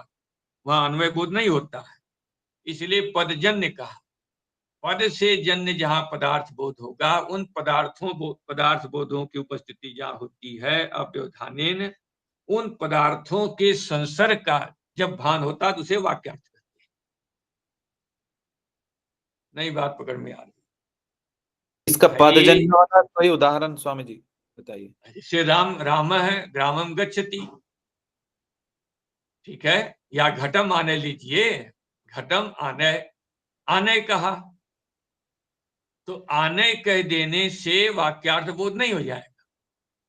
[SPEAKER 1] वहां अन्वय बोध नहीं होता है, इसलिए पदजन्य कहा, पद से जन्य जहां पदार्थ बोध होगा उन पदार्थ बोधों की उपस्थिति जहां होती है अव्यवधानेन, उन पदार्थों के संसर्ग का जब भान होता है तो उसे वाक्यार्थ कहते हैं। नई बात पकड़ में आ रही?
[SPEAKER 2] इसका पदजन्य वाला कोई उदाहरण स्वामी जी बताइए।
[SPEAKER 1] जैसे राम है, ग्रामम गच्छति, ठीक है, या घटम आने लीजिए, घटम आने, आने कहा तो आने कह देने से वाक्यार्थ बोध नहीं हो जाएगा,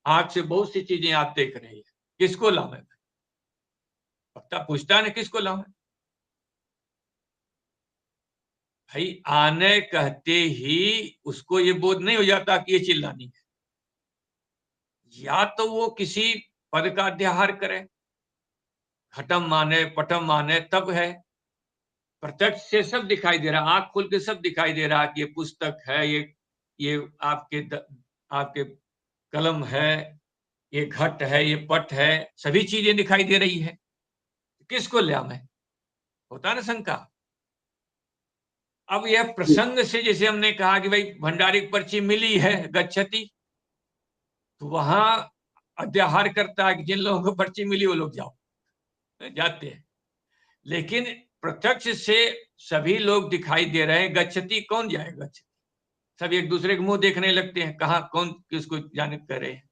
[SPEAKER 1] आंख से बहुत सी चीजें आप देख रहे हैं, किसको लावे? वक्ता पूछता है किसको लावे? भाई आने कहते ही उसको ये बोध नहीं हो जाता कि ये चिल्लानी है, या तो वो किसी पद का अध्याहार करे, घटम माने पटम माने तब है, प्रत्यक्ष से सब दिखाई दे रहा, आंख खोल के सब दिखाई दे रहा कि ये पुस्तक है, ये आपके कलम है, ये घट है, ये पट है, सभी चीजें दिखाई दे रही है, किसको ले आवे? होता ना शंका। अब यह प्रसंग से जैसे हमने कहा कि भाई भंडारी की पर्ची मिली है गच्छति, तो वहां अध्याहार करता है कि जिन लोगों को पर्ची मिली वो लोग जाओ, जाते हैं, लेकिन प्रत्यक्ष से सभी लोग दिखाई दे रहे हैं, गच्छति कौन जाएगा? गच्छति सब एक दूसरे के मुंह देखने लगते हैं, कहा कौन किसको जाने कर रहे हैं,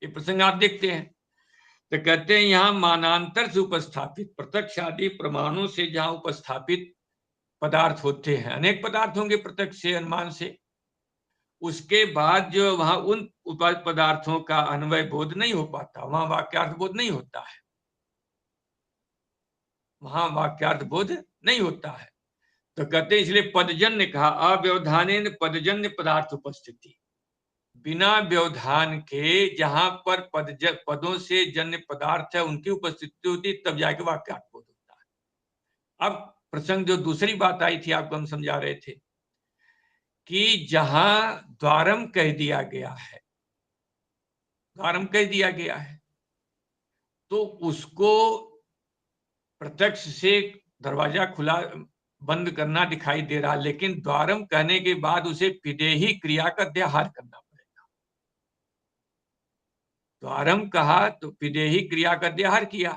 [SPEAKER 1] ये प्रसंग आप देखते हैं। तो कहते हैं यहां मानांतर से उपस्थापित प्रत्यक्ष आदि प्रमाणों से जहां उपस्थापित पदार्थ होते हैं, अनेक पदार्थ होंगे प्रत्यक्ष से अनुमान से, उसके बाद जो वहां उन पदार्थों का अन्वय बोध नहीं हो पाता, वहां वाक्यार्थ बोध नहीं होता है, वहां वाक्यार्थ बोध नहीं होता है, तो कहते हैं इसलिए पदजन्य कहा, अव्यवधानेन पदजन्य पदार्थ उपस्थिति, बिना व्यवधान के जहां पर पदों से जन्य पदार्थ है उनकी उपस्थिति होती तब जाके वाक्यार्थ बोध होता है। अब प्रसंग जो दूसरी बात आई थी आपको हम समझा रहे थे कि जहां द्वारम कह दिया गया है, द्वारम कह दिया गया है, तो उसको प्रत्यक्ष से दरवाजा खुला बंद करना दिखाई दे रहा, लेकिन द्वारम कहने के बाद उसे पिदेही क्रिया का अध्याहार करना पड़ेगा, द्वारम कहा तो पिदेही क्रिया का अध्याहार किया,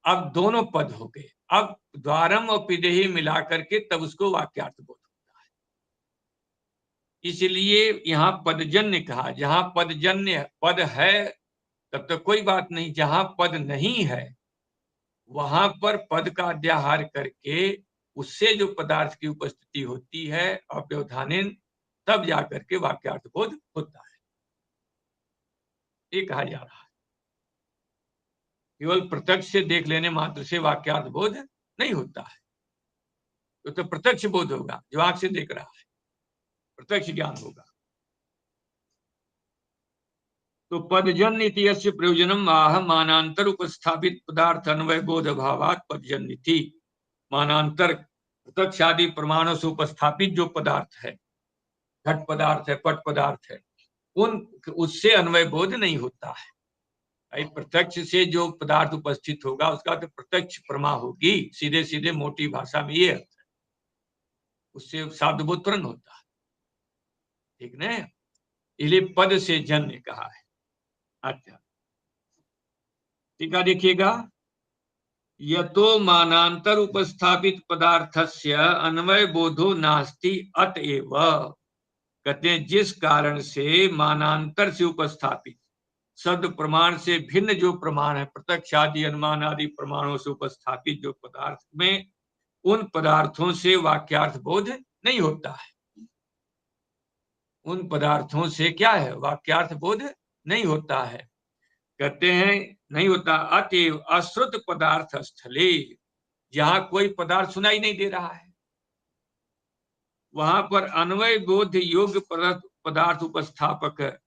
[SPEAKER 1] अब दोनों पद हो गए, अब द्वारम और पिदेही मिला करके तब उसको वाक्यार्थ बोध होता है। इसलिए यहाँ पदजन्य कहा, जहां पदजन्य पद है तब तो कोई बात नहीं, जहां पद नहीं है वहां पर पद का अध्याहार करके उससे जो पदार्थ की उपस्थिति होती है अव्यवधानेन, तब जाकर के वाक्यार्थ बोध होता है, ये कहा जा रहा है। केवल प्रत्यक्ष से देख लेने मात्र से वाक्यार्थ बोध नहीं होता है, तो प्रत्यक्ष बोध होगा, जो आंख से देख रहा है प्रत्यक्ष ज्ञान होगा। तो पदजन्य इत्यस्य प्रयोजनम आह मानांतर उपस्थापित पदार्थ अन्वय बोध अभावात पदजन्य थी। मानांतर प्रत्यक्ष आदि प्रमाणों से उपस्थापित जो पदार्थ है, घट पदार्थ है, पट पदार्थ है, उससे अन्वय बोध नहीं होता है। प्रत्यक्ष से जो पदार्थ उपस्थित होगा उसका तो प्रत्यक्ष प्रमा होगी, सीधे सीधे मोटी भाषा में ये अर्थ है, उससे शब्द बोध तुरंत होता है, ठीक न। इसलिए पद से जन्य कहा है। अच्छा टीका देखिएगा, यतो मानांतर उपस्थापित पदार्थस्य अन्वय बोधो नास्ति अतएव, कहते हैं जिस कारण से मानांतर से उपस्थापित शब्द प्रमाण से भिन्न जो प्रमाण है, प्रत्यक्ष आदि अनुमान आदि प्रमाणों से उपस्थापित जो पदार्थ में, उन पदार्थों से वाक्यार्थ बोध नहीं होता है। उन पदार्थों से क्या है, वाक्यार्थ बोध नहीं होता है। कहते हैं नहीं होता, अतएव अश्रुत पदार्थ स्थले, जहां कोई पदार्थ सुनाई नहीं दे रहा है वहां पर अन्वय बोध योग्य पदार्थ उपस्थापक है,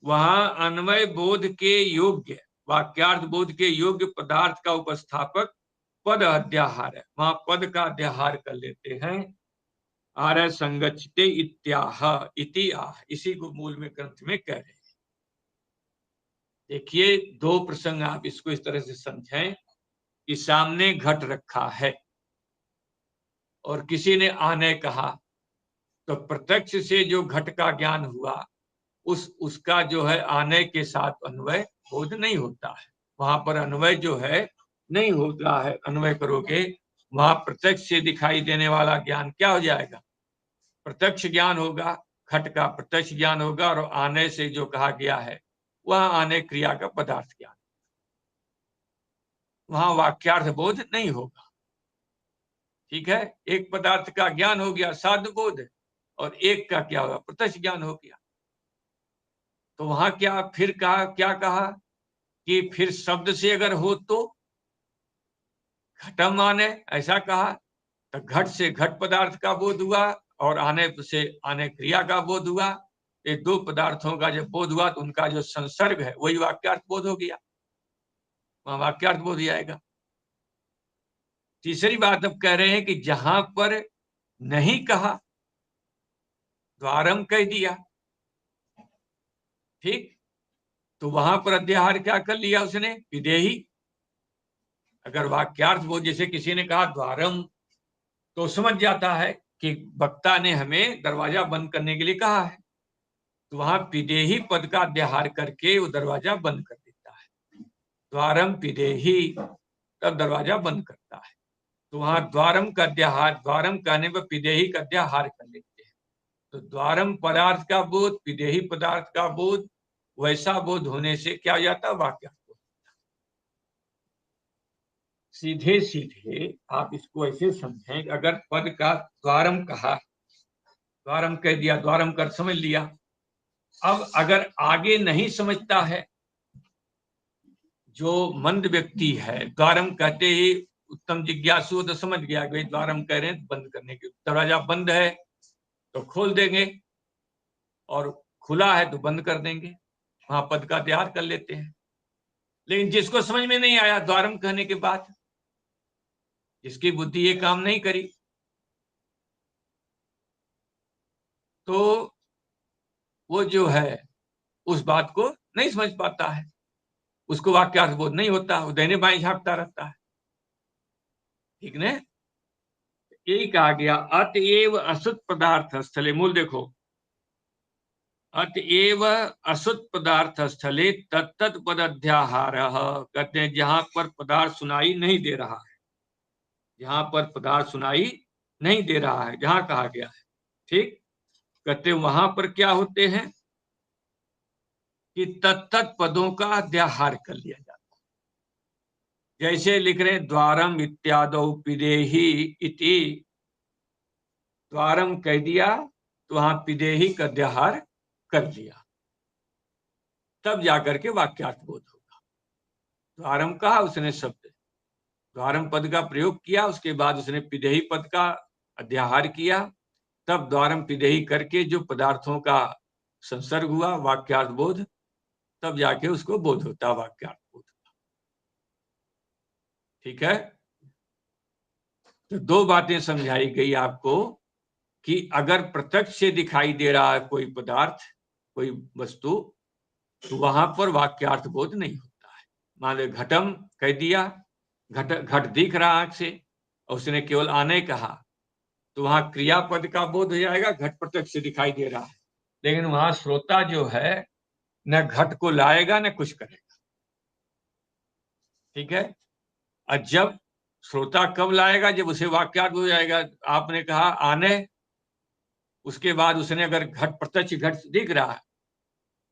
[SPEAKER 1] वहां अन्वय बोध के योग्य, वाक्यार्थ बोध के योग्य पदार्थ का उपस्थापक पद अध्याहार है, वहां पद का अध्याहार कर लेते हैं। आर्य संगच्छते इत्याह इति आह, इसी को मूल में ग्रंथ में कह रहे हैं। देखिए दो प्रसंग आप इसको इस तरह से समझें कि सामने घट रखा है और किसी ने आने कहा, तो प्रत्यक्ष से जो घट का ज्ञान हुआ उसका जो है आने के साथ अन्वय बोध नहीं होता है, वहां पर अन्वय जो है नहीं होता है। अन्वय करोगे वहां प्रत्यक्ष से दिखाई देने वाला ज्ञान क्या हो जाएगा, प्रत्यक्ष ज्ञान होगा, घट का प्रत्यक्ष ज्ञान होगा, और आने से जो कहा गया है वह आने क्रिया का पदार्थ ज्ञान, वहां वाक्यार्थ बोध नहीं होगा। ठीक है, एक पदार्थ का ज्ञान हो गया साध बोध, और एक का क्या होगा, प्रत्यक्ष ज्ञान हो गया। तो वहां क्या फिर कहा, क्या कहा कि फिर शब्द से अगर हो तो घटम आने, ऐसा कहा, तो घट से घट पदार्थ का बोध हुआ और आने से आने क्रिया का बोध हुआ। ये दो पदार्थों का जब बोध हुआ तो उनका जो संसर्ग है वही वाक्यार्थ बोध हो गया, वहां वाक्यार्थ बोध ही आएगा। तीसरी बात अब कह रहे हैं कि जहां पर नहीं कहा, द्वारम कह दिया, ठीक, तो वहां पर अध्याहार क्या कर लिया उसने, विदेही। अगर वाक्यार्थ बोध, जैसे किसी ने कहा द्वारम, तो समझ जाता है कि वक्ता ने हमें दरवाजा बंद करने के लिए कहा है, तो वहां पिदेही पद का अध्याहार करके वो दरवाजा बंद कर देता है। द्वारम पिदेही, तब दरवाजा बंद करता है। तो वहां द्वारम का अध्याहार, द्वारम कहने पर पिदेही का अध्याहार कर लेते हैं। तो द्वारम पदार्थ का बोध, पिदेही पदार्थ का बोध, वैसा बोध होने से क्या हो जाता, वाक्यार्थ। सीधे सीधे आप इसको ऐसे समझें, अगर पद का द्वारम कहा, द्वारम कह दिया, द्वारम कर समझ लिया। अब अगर आगे नहीं समझता है, जो मंद व्यक्ति है, द्वारम कहते ही उत्तम जिज्ञासु तो समझ गया कि द्वारम कह रहे हैं बंद करने के, दरवाजा बंद है तो खोल देंगे, और खुला है तो बंद कर देंगे, वहां पद का अध्याहार कर लेते हैं। लेकिन जिसको समझ में नहीं आया द्वारम कहने के बाद, जिसकी बुद्धि ये काम नहीं करी, तो वो जो है उस बात को नहीं समझ पाता है, उसको वाक्यार्थ बोध नहीं होता, वो दाहिने बाएं झांकता रहता है, ठीक न। यही कहा गया, अतएव असुत पदार्थ स्थले, मूल देखो, अतएव असुत पदार्थ स्थले तत्त पद अध्याहार, कहते हैं जहां पर पदार्थ सुनाई नहीं दे रहा है, जहां पर पदार्थ सुनाई नहीं दे रहा है, जहां कहा गया है, ठीक, कहते हैं वहां पर क्या होते हैं कि तत्त पदों का अध्याहार कर लिया जाता है। जैसे लिख रहे हैं द्वारम इत्यादौ पिदेहि इति, द्वारम कह दिया तो वहां पिदेहि का अध्याहार कर दिया, तब जाकर के वाक्यार्थ बोध होगा। द्वारम कहा उसने शब्द, द्वारम पद का प्रयोग किया, उसके बाद उसने पिदेहि पद का अध्याहार किया, तब द्वारम पिदेहि करके जो पदार्थों का संसर्ग हुआ वाक्यार्थ बोध, तब जाके उसको बोध होता, वाक्यार्थ बोध। ठीक है, तो दो बातें समझाई गई आपको कि अगर प्रत्यक्ष से दिखाई दे रहा है कोई पदार्थ, कोई वस्तु, तो वहां पर वाक्यार्थ बोध नहीं होता है। मान लो घटम कह दिया, घट दिख रहा आंख से, और उसने केवल आने कहा, तो वहां क्रियापद का बोध हो जाएगा, घट प्रत्यक्ष से दिखाई दे रहा है, लेकिन वहां श्रोता जो है न घट को लाएगा न कुछ करेगा। ठीक है, और जब श्रोता कब लाएगा, जब उसे वाक्यार्थ हो जाएगा। आपने कहा आने, उसके बाद उसने अगर घट प्रत्यक्ष घट दिख रहा है,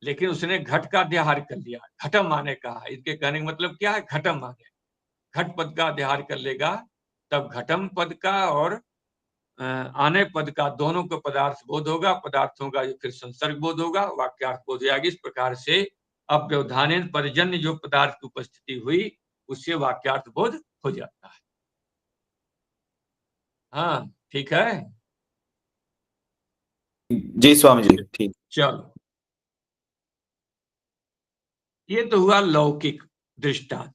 [SPEAKER 1] लेकिन उसने घट का अध्याहार कर लिया, घटम माने कहा, इसके कहने का मतलब क्या है, घटम माने, घट पद का अध्याहार कर लेगा, तब घटम पद का और आने पद का दोनों को पदार्थ बोध होगा, पदार्थों का फिर संसर्ग बोध होगा, वाक्यार्थ बोध हो जाएगी। इस प्रकार से अव्यवधानेन परजन्य जो पदार्थ की उपस्थिति हुई, उससे वाक्यार्थ बोध हो जाता है। हाँ ठीक है,
[SPEAKER 2] जी स्वामी जी, ठीक।
[SPEAKER 1] चलो, ये तो हुआ लौकिक दृष्टांत।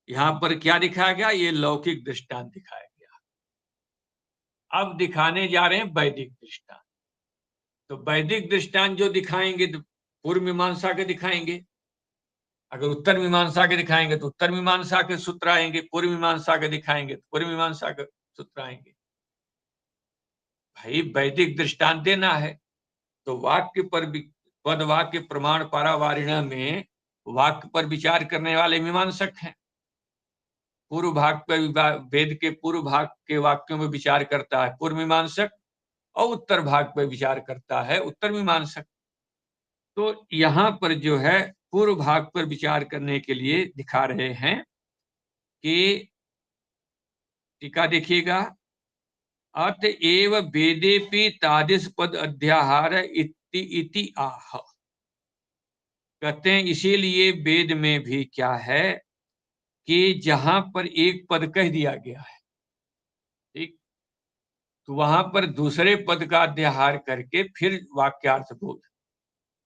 [SPEAKER 1] यहां पर क्या दिखाया गया, ये लौकिक दृष्टांत दिखाया गया। अब दिखाने जा रहे हैं वैदिक दृष्टांत। तो वैदिक दृष्टांत जो दिखाएंगे तो पूर्व मीमांसा के दिखाएंगे, अगर उत्तर मीमांसा के दिखाएंगे तो उत्तर मीमांसा के सूत्र आएंगे, पूर्व मीमांसा के दिखाएंगे तो पूर्व मीमांसा के सूत्र आएंगे। भाई वैदिक दृष्टांत देना है तो वाक्य पर, पद वाक्य प्रमाण पारावारिण में वाक्य पर विचार करने वाले मीमांसक हैं। पूर्व भाग पर, वेद के पूर्व भाग के वाक्यों में विचार करता है पूर्व मीमांसक, और उत्तर भाग पर विचार करता है उत्तर मीमांसक। तो यहाँ पर जो है पूर्व भाग पर विचार करने के लिए दिखा रहे हैं कि, टीका देखिएगा, अतएव वेदेपि तादृश पद अध्याहार इति आह, कहते हैं इसीलिए वेद में भी क्या है कि जहां पर एक पद कह दिया गया है, ठीक, तो वहां पर दूसरे पद का अध्याहार करके फिर वाक्यार्थ बोध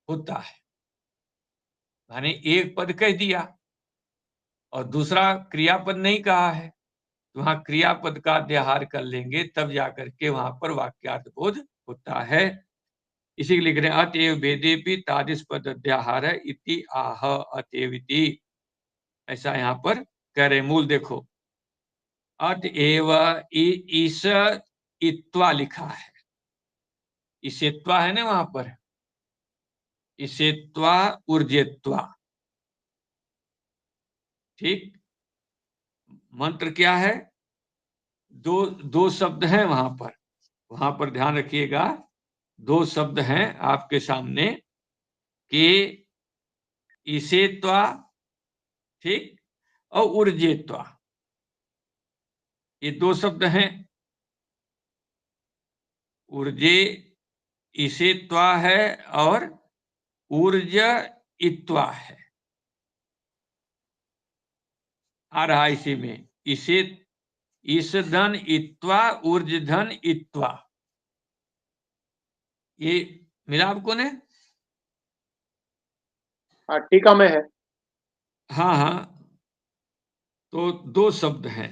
[SPEAKER 1] होता है। माने एक पद कह दिया और दूसरा क्रियापद नहीं कहा है, तो वहां क्रियापद का अध्याहार कर लेंगे, तब जाकर के वहां पर वाक्यार्थ बोध होता है। इसी लिख रहे हैं अतएव वेदेपि तादृश पद अध्याहार इति आह, अतएव इति, ऐसा यहाँ पर कह रहे। मूल देखो, अतएव इस इत्वा लिखा है, इसेत्वा है ना वहां पर, इसेत्वा ऊर्जेत्वा, ठीक, मंत्र क्या है, दो शब्द हैं वहां पर ध्यान रखिएगा, दो शब्द हैं आपके सामने कि इसेत्वा, ठीक, और ऊर्जेत्वा, ये दो शब्द हैं। ऊर्जे इसेत्वा है और ऊर्ज इत्वा है, आ रहा इसी में, इसे इस धन इत्वा ऊर्ज धन इत्वा, ये मिला आपको ने?
[SPEAKER 3] हाँ टीका में है।
[SPEAKER 1] हाँ हाँ, तो दो शब्द हैं,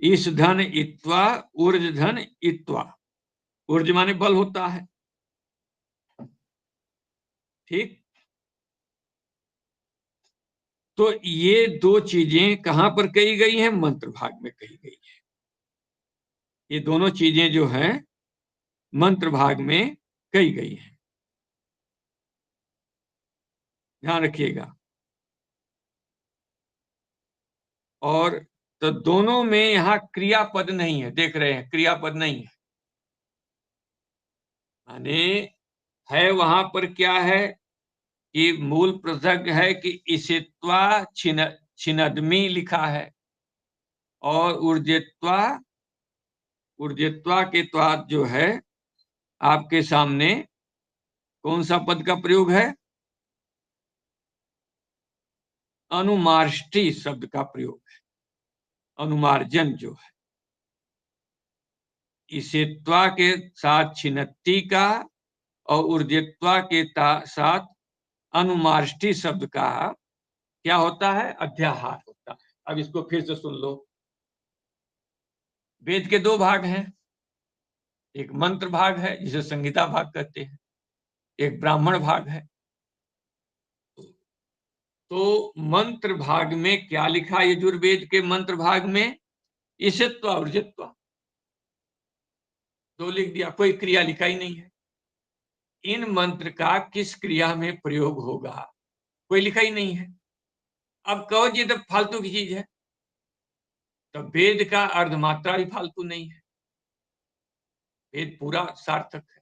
[SPEAKER 1] इस धन इत्वा ऊर्ज धन इत्वा, ऊर्ज माने बल होता है, ठीक। तो ये दो चीजें कहां पर कही गई हैं, मंत्र भाग में कही गई है। ये दोनों चीजें जो है मंत्र भाग में कही गई है, ध्यान रखिएगा। और तो दोनों में यहाँ क्रियापद नहीं है, देख रहे हैं, क्रियापद नहीं है, माने है वहां पर क्या है कि मूल पृथक है कि इसित्वा छिनदमी लिखा है, और ऊर्जित्वा, ऊर्जित्वा के त्वाद जो है आपके सामने कौन सा पद का प्रयोग है, अनुमार्ष्टि शब्द का प्रयोग है, अनुमार्जन जो है, इसित्वा के साथ छिन्नति का और ऊर्जित्वा के साथ अनुमार्ष्टि शब्द का क्या होता है, अध्याहार होता है। अब इसको फिर से सुन लो। वेद के दो भाग हैं, एक मंत्र भाग है जिसे संहिता भाग कहते हैं, एक ब्राह्मण भाग है। तो मंत्र भाग में क्या लिखा है, यजुर्वेद के मंत्र भाग में ईशित्व ऊर्जित्व दो लिख दिया, कोई क्रिया लिखा ही नहीं है। इन मंत्र का किस क्रिया में प्रयोग होगा, कोई लिखा ही नहीं है। अब कहो जी तो फालतू की चीज है, तो वेद का अर्धमात्रा भी फालतू नहीं है, वेद पूरा सार्थक है।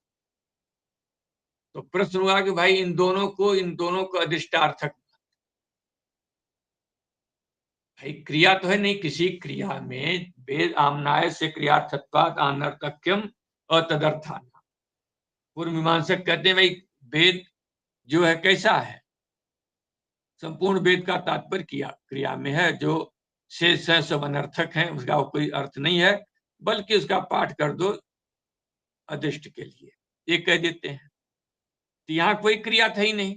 [SPEAKER 1] तो प्रश्न हुआ कि भाई इन दोनों को अधिष्टार्थक, भाई क्रिया तो है नहीं, किसी क्रिया में वेद आमनाय से क्रियार्थत्वात् अनर्थक्यम अतदर्थान। पूर्व मीमांसक कहते हैं भाई वेद जो है कैसा है, संपूर्ण वेद का तात्पर्य क्रिया में है, जो शेष है सब अनर्थक है, उसका कोई अर्थ नहीं है, बल्कि उसका पाठ कर दो अदिष्ट के लिए, ये कह देते हैं। तो यहाँ कोई क्रिया था ही नहीं,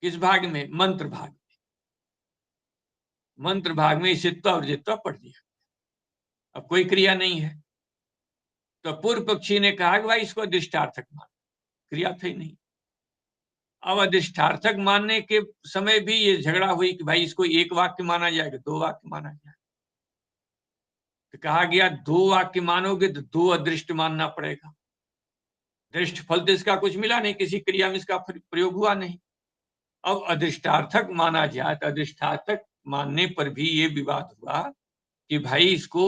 [SPEAKER 1] किस भाग में, मंत्र भाग में। मंत्र भाग में ईशित्वा और जित्वा पढ़ दिया, अब कोई क्रिया नहीं है। तो पूर्व पक्षी ने कहा कि भाई इसको अधिष्ठार्थक मान, क्रिया था ही नहीं। अब अधिष्ठार्थक मानने के समय भी ये झगड़ा हुई कि भाई इसको एक वाक्य माना जाएगा, दो वाक्य माना जाएगा। तो कहा गया दो वाक्य मानोगे तो दो अदृष्ट मानना पड़ेगा, दृष्ट फल तो इसका कुछ मिला नहीं, किसी क्रिया में इसका प्रयोग हुआ नहीं। अब अधिष्ठार्थक माना जाए तो अधिष्ठार्थक मानने पर भी ये विवाद हुआ कि भाई इसको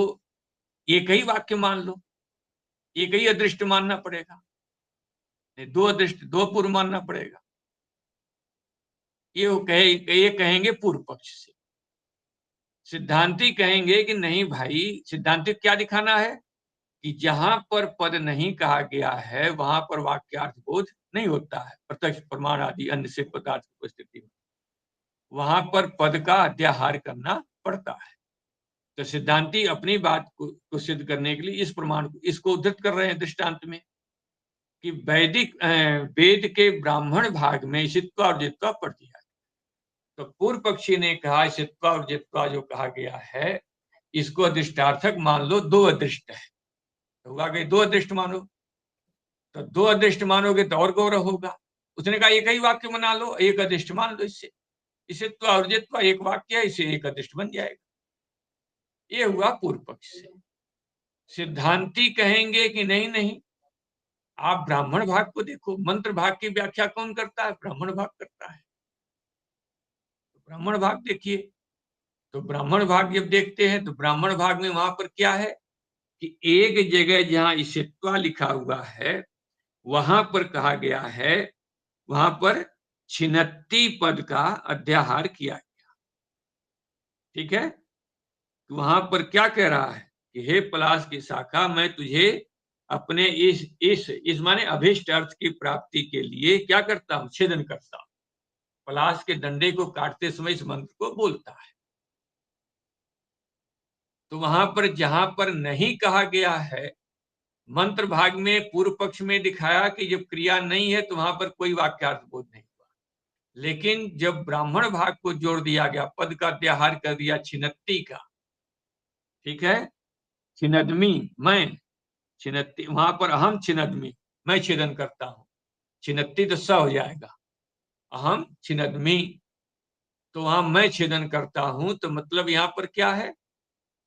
[SPEAKER 1] एक ही वाक्य मान लो, एक ही अदृष्ट मानना पड़ेगा, दो अदृष्ट दो पूर्व मानना पड़ेगा। ये कहेंगे पूर्व पक्ष से। सिद्धांती कहेंगे कि नहीं भाई, सिद्धांती क्या दिखाना है कि जहां पर पद नहीं कहा गया है वहां पर वाक्यार्थ बोध नहीं होता है, प्रत्यक्ष प्रमाण आदि अन्य से पदार्थ की उपस्थिति में वहां पर पद का अध्याहार करना पड़ता है। तो सिद्धांती अपनी बात को सिद्ध करने के लिए इस प्रमाण को, इसको उद्धृत कर रहे हैं दृष्टांत में कि वैदिक वेद के ब्राह्मण भाग में ईशित्वा और जित्वा पढ़ दिया। तो पूर्व पक्षी ने कहा ईशित्वा और जित्वा जो कहा गया है इसको अधिष्ठार्थक मान लो, दो अदृष्ट है, तो होगा कि दो अदृष्ट मानो, तो दो अदृष्ट मानोगे तो और गौरव होगा। उसने कहा एक ही वाक्य बना लो, एक अदृष्ट मान लो, इससे ईशित्वा और जित्वा एक वाक्य है, इसे एक अदृष्ट बन जाएगा। ये हुआ पूर्व पक्ष से। सिद्धांती कहेंगे कि नहीं नहीं, आप ब्राह्मण भाग को देखो, मंत्र भाग की व्याख्या कौन करता है, ब्राह्मण भाग करता है। तो ब्राह्मण भाग देखिए, तो ब्राह्मण भाग जब देखते हैं तो ब्राह्मण भाग में वहां पर क्या है कि एक जगह जहां ईशित्वा लिखा हुआ है वहां पर कहा गया है, वहां पर छिन्नति पद का अध्याहार किया गया। ठीक है, तो वहां पर क्या कह रहा है कि हे पलाश की शाखा, मैं तुझे अपने इस माने अभिष्ट अर्थ की प्राप्ति के लिए क्या करता हूं, छेदन करता हूं। पलाश के डंडे को काटते समय इस मंत्र को बोलता है। तो वहां पर जहां पर नहीं कहा गया है, मंत्र भाग में पूर्व पक्ष में दिखाया कि जब क्रिया नहीं है तो वहां पर कोई वाक्यार्थ बोध नहीं हुआ, लेकिन जब ब्राह्मण भाग को जोड़ दिया गया, पद का अध्याहार कर दिया छिन्नति का, ठीक है, छिन्नदमी मैं, छिन्नति वहां पर अहम छिन्नदमी मैं छेदन करता हूं, छिन्नति तो स हो जाएगा, अहम छिन्नदमी, तो वहां मैं छेदन करता हूं। तो मतलब यहां पर क्या है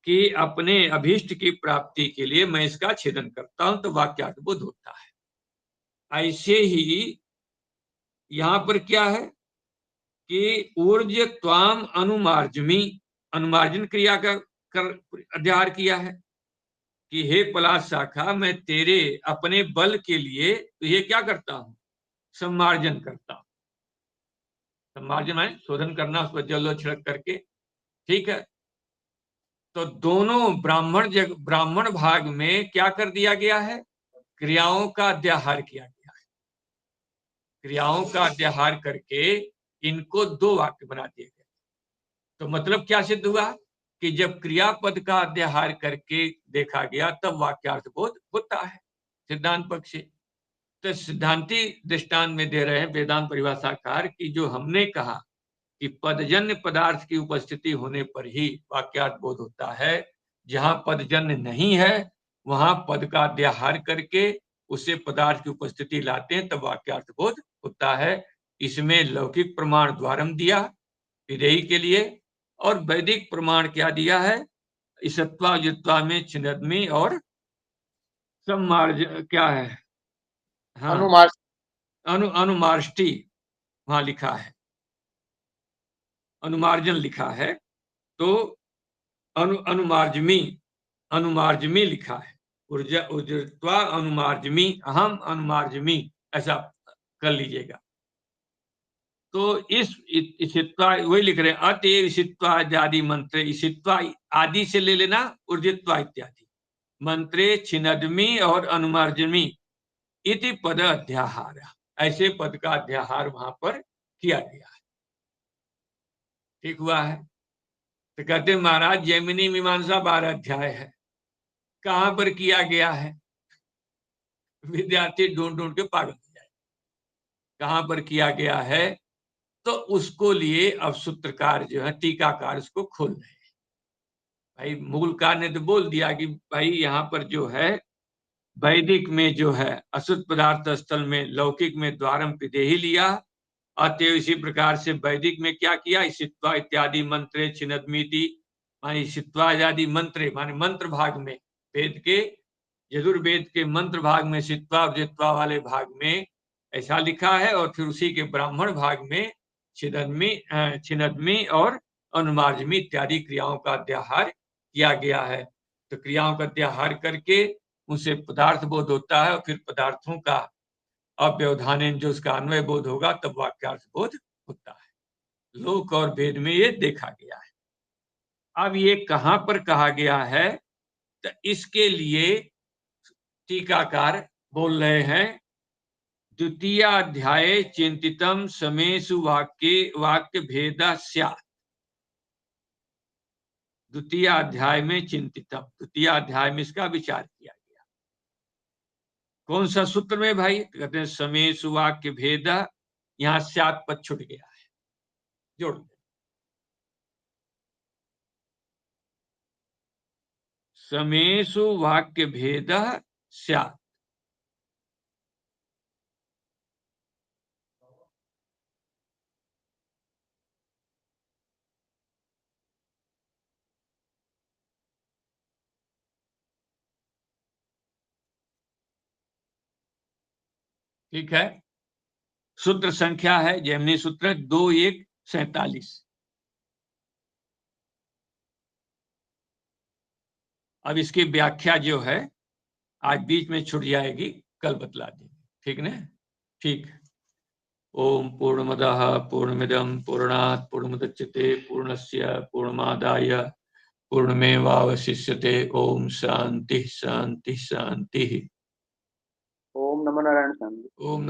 [SPEAKER 1] कि अपने अभीष्ट की प्राप्ति के लिए मैं इसका छेदन करता हूं, तो वाक्यार्थ बोध होता है। ऐसे ही यहां पर क्या है कि ऊर्ज त्वाम अनुमार्जमी, अनुमार्जन क्रिया का अध्याहार किया है कि हे पलाश शाखा, मैं तेरे अपने बल के लिए तो ये क्या करता हूं, सम्मार्जन करता हूं। सम्मार्जन है शोधन करना, उस पर जल छिड़क करके, ठीक है। तो दोनों ब्राह्मण भाग में क्या कर दिया गया है, क्रियाओं का अध्याहार किया गया है। क्रियाओं का अध्याहार करके इनको दो वाक्य बना दिए गए। तो मतलब क्या सिद्ध हुआ कि जब क्रियापद का अध्याहार करके देखा गया तब वाक्यार्थ बोध होता है सिद्धांत पक्ष से। तो सिद्धांती दृष्टांत में दे रहे हैं वेदांत परिभाषाकार की जो हमने कहा कि पदजन्य पदार्थ की उपस्थिति होने पर ही वाक्यार्थ बोध होता है। जहां पदजन्य नहीं है वहां पद का अध्याहार करके उसे पदार्थ की उपस्थिति लाते हैं तब वाक्यार्थ बोध होता है। इसमें लौकिक प्रमाण द्वारम दिया विधेयी के लिए, और वैदिक प्रमाण क्या दिया है, ईसत्वा जित्वा में छिन्नद्मी और सम्मार्ज क्या है, हाँ अनुमार्ष्टि वहां लिखा है, अनुमार्जन लिखा है। तो अनुमार्जमी लिखा है, ऊर्जत्वा अनुमार्जमी, अहम अनुमार्जमी, ऐसा कर लीजिएगा। तो इस ईशित्वा वही लिख रहे हैं, अतएव ईशित्वा आदि मंत्र, ईशित्वा आदि से ले लेना ऊर्जित्वा इत्यादि मंत्रे छिन्नद्मी और अनुमार्जमी इति पद अध्याहार, ऐसे पद का अध्याहार वहां पर किया गया है। ठीक हुआ है। तो कहते महाराज जैमिनी मीमांसा 12 अध्याय है, कहां पर किया गया है, विद्यार्थी ढूंढ ढूंढ के पागल हो जाए कहां पर किया गया है। तो उसको लिए अब सूत्रकार जो है टीकाकार उसको खोल रहे हैं। भाई मूलकार ने तो बोल दिया कि भाई यहाँ पर जो है वैदिक में जो है अशुद्ध पदार्थ स्थल में लौकिक में द्वारम विधेयी लिया, अतएव इसी प्रकार से वैदिक में क्या किया, ईशित्वा इत्यादि मंत्रे छिन्नद्मीति, माने ईशित्वा आदि मंत्रे माने मंत्र भाग में, वेद के यजुर्वेद के मंत्र भाग में ईशित्वा जित्वा वाले भाग में ऐसा लिखा है, और फिर उसी के ब्राह्मण भाग में छिन्नद्मी और अनुमार्जमी इत्यादि क्रियाओं का अध्याहार किया गया है। तो क्रियाओं का अध्याहार करके उनसे पदार्थ बोध होता है, और फिर पदार्थों का अव्यवधान जो उसका अन्वय बोध होगा तब वाक्यार्थ बोध होता है। लोक और वेद में ये देखा गया है। अब ये कहां पर कहा गया है, तो इसके लिए टीकाकार बोल रहे हैं, द्वितीय अध्याय चिंतितम समेषु वाक्य भेद स्यात्। द्वितीय अध्याय में चिंतितम, द्वितीय अध्याय में इसका विचार किया गया। कौन सा सूत्र में भाई, कहते हैं समेषु वाक्य भेद, यहां स्यात् पद छूट गया है, जोड़ दे, समेषु वाक्य भेद स्यात्। ठीक है। सूत्र संख्या है जैमिनी सूत्र 2147। अब इसकी व्याख्या जो है आज बीच में छूट जाएगी, कल बतला देंगे, ठीक ना। ठीक। ओम पूर्णमदः पूर्णमिदं पूर्णात् पूर्णमुदच्यते पूर्णस्य पूर्णमादाय पूर्णमेवावशिष्यते। ओम शांति शांति शांति।
[SPEAKER 3] ओम नमो नारायण स्वामी।
[SPEAKER 1] ओम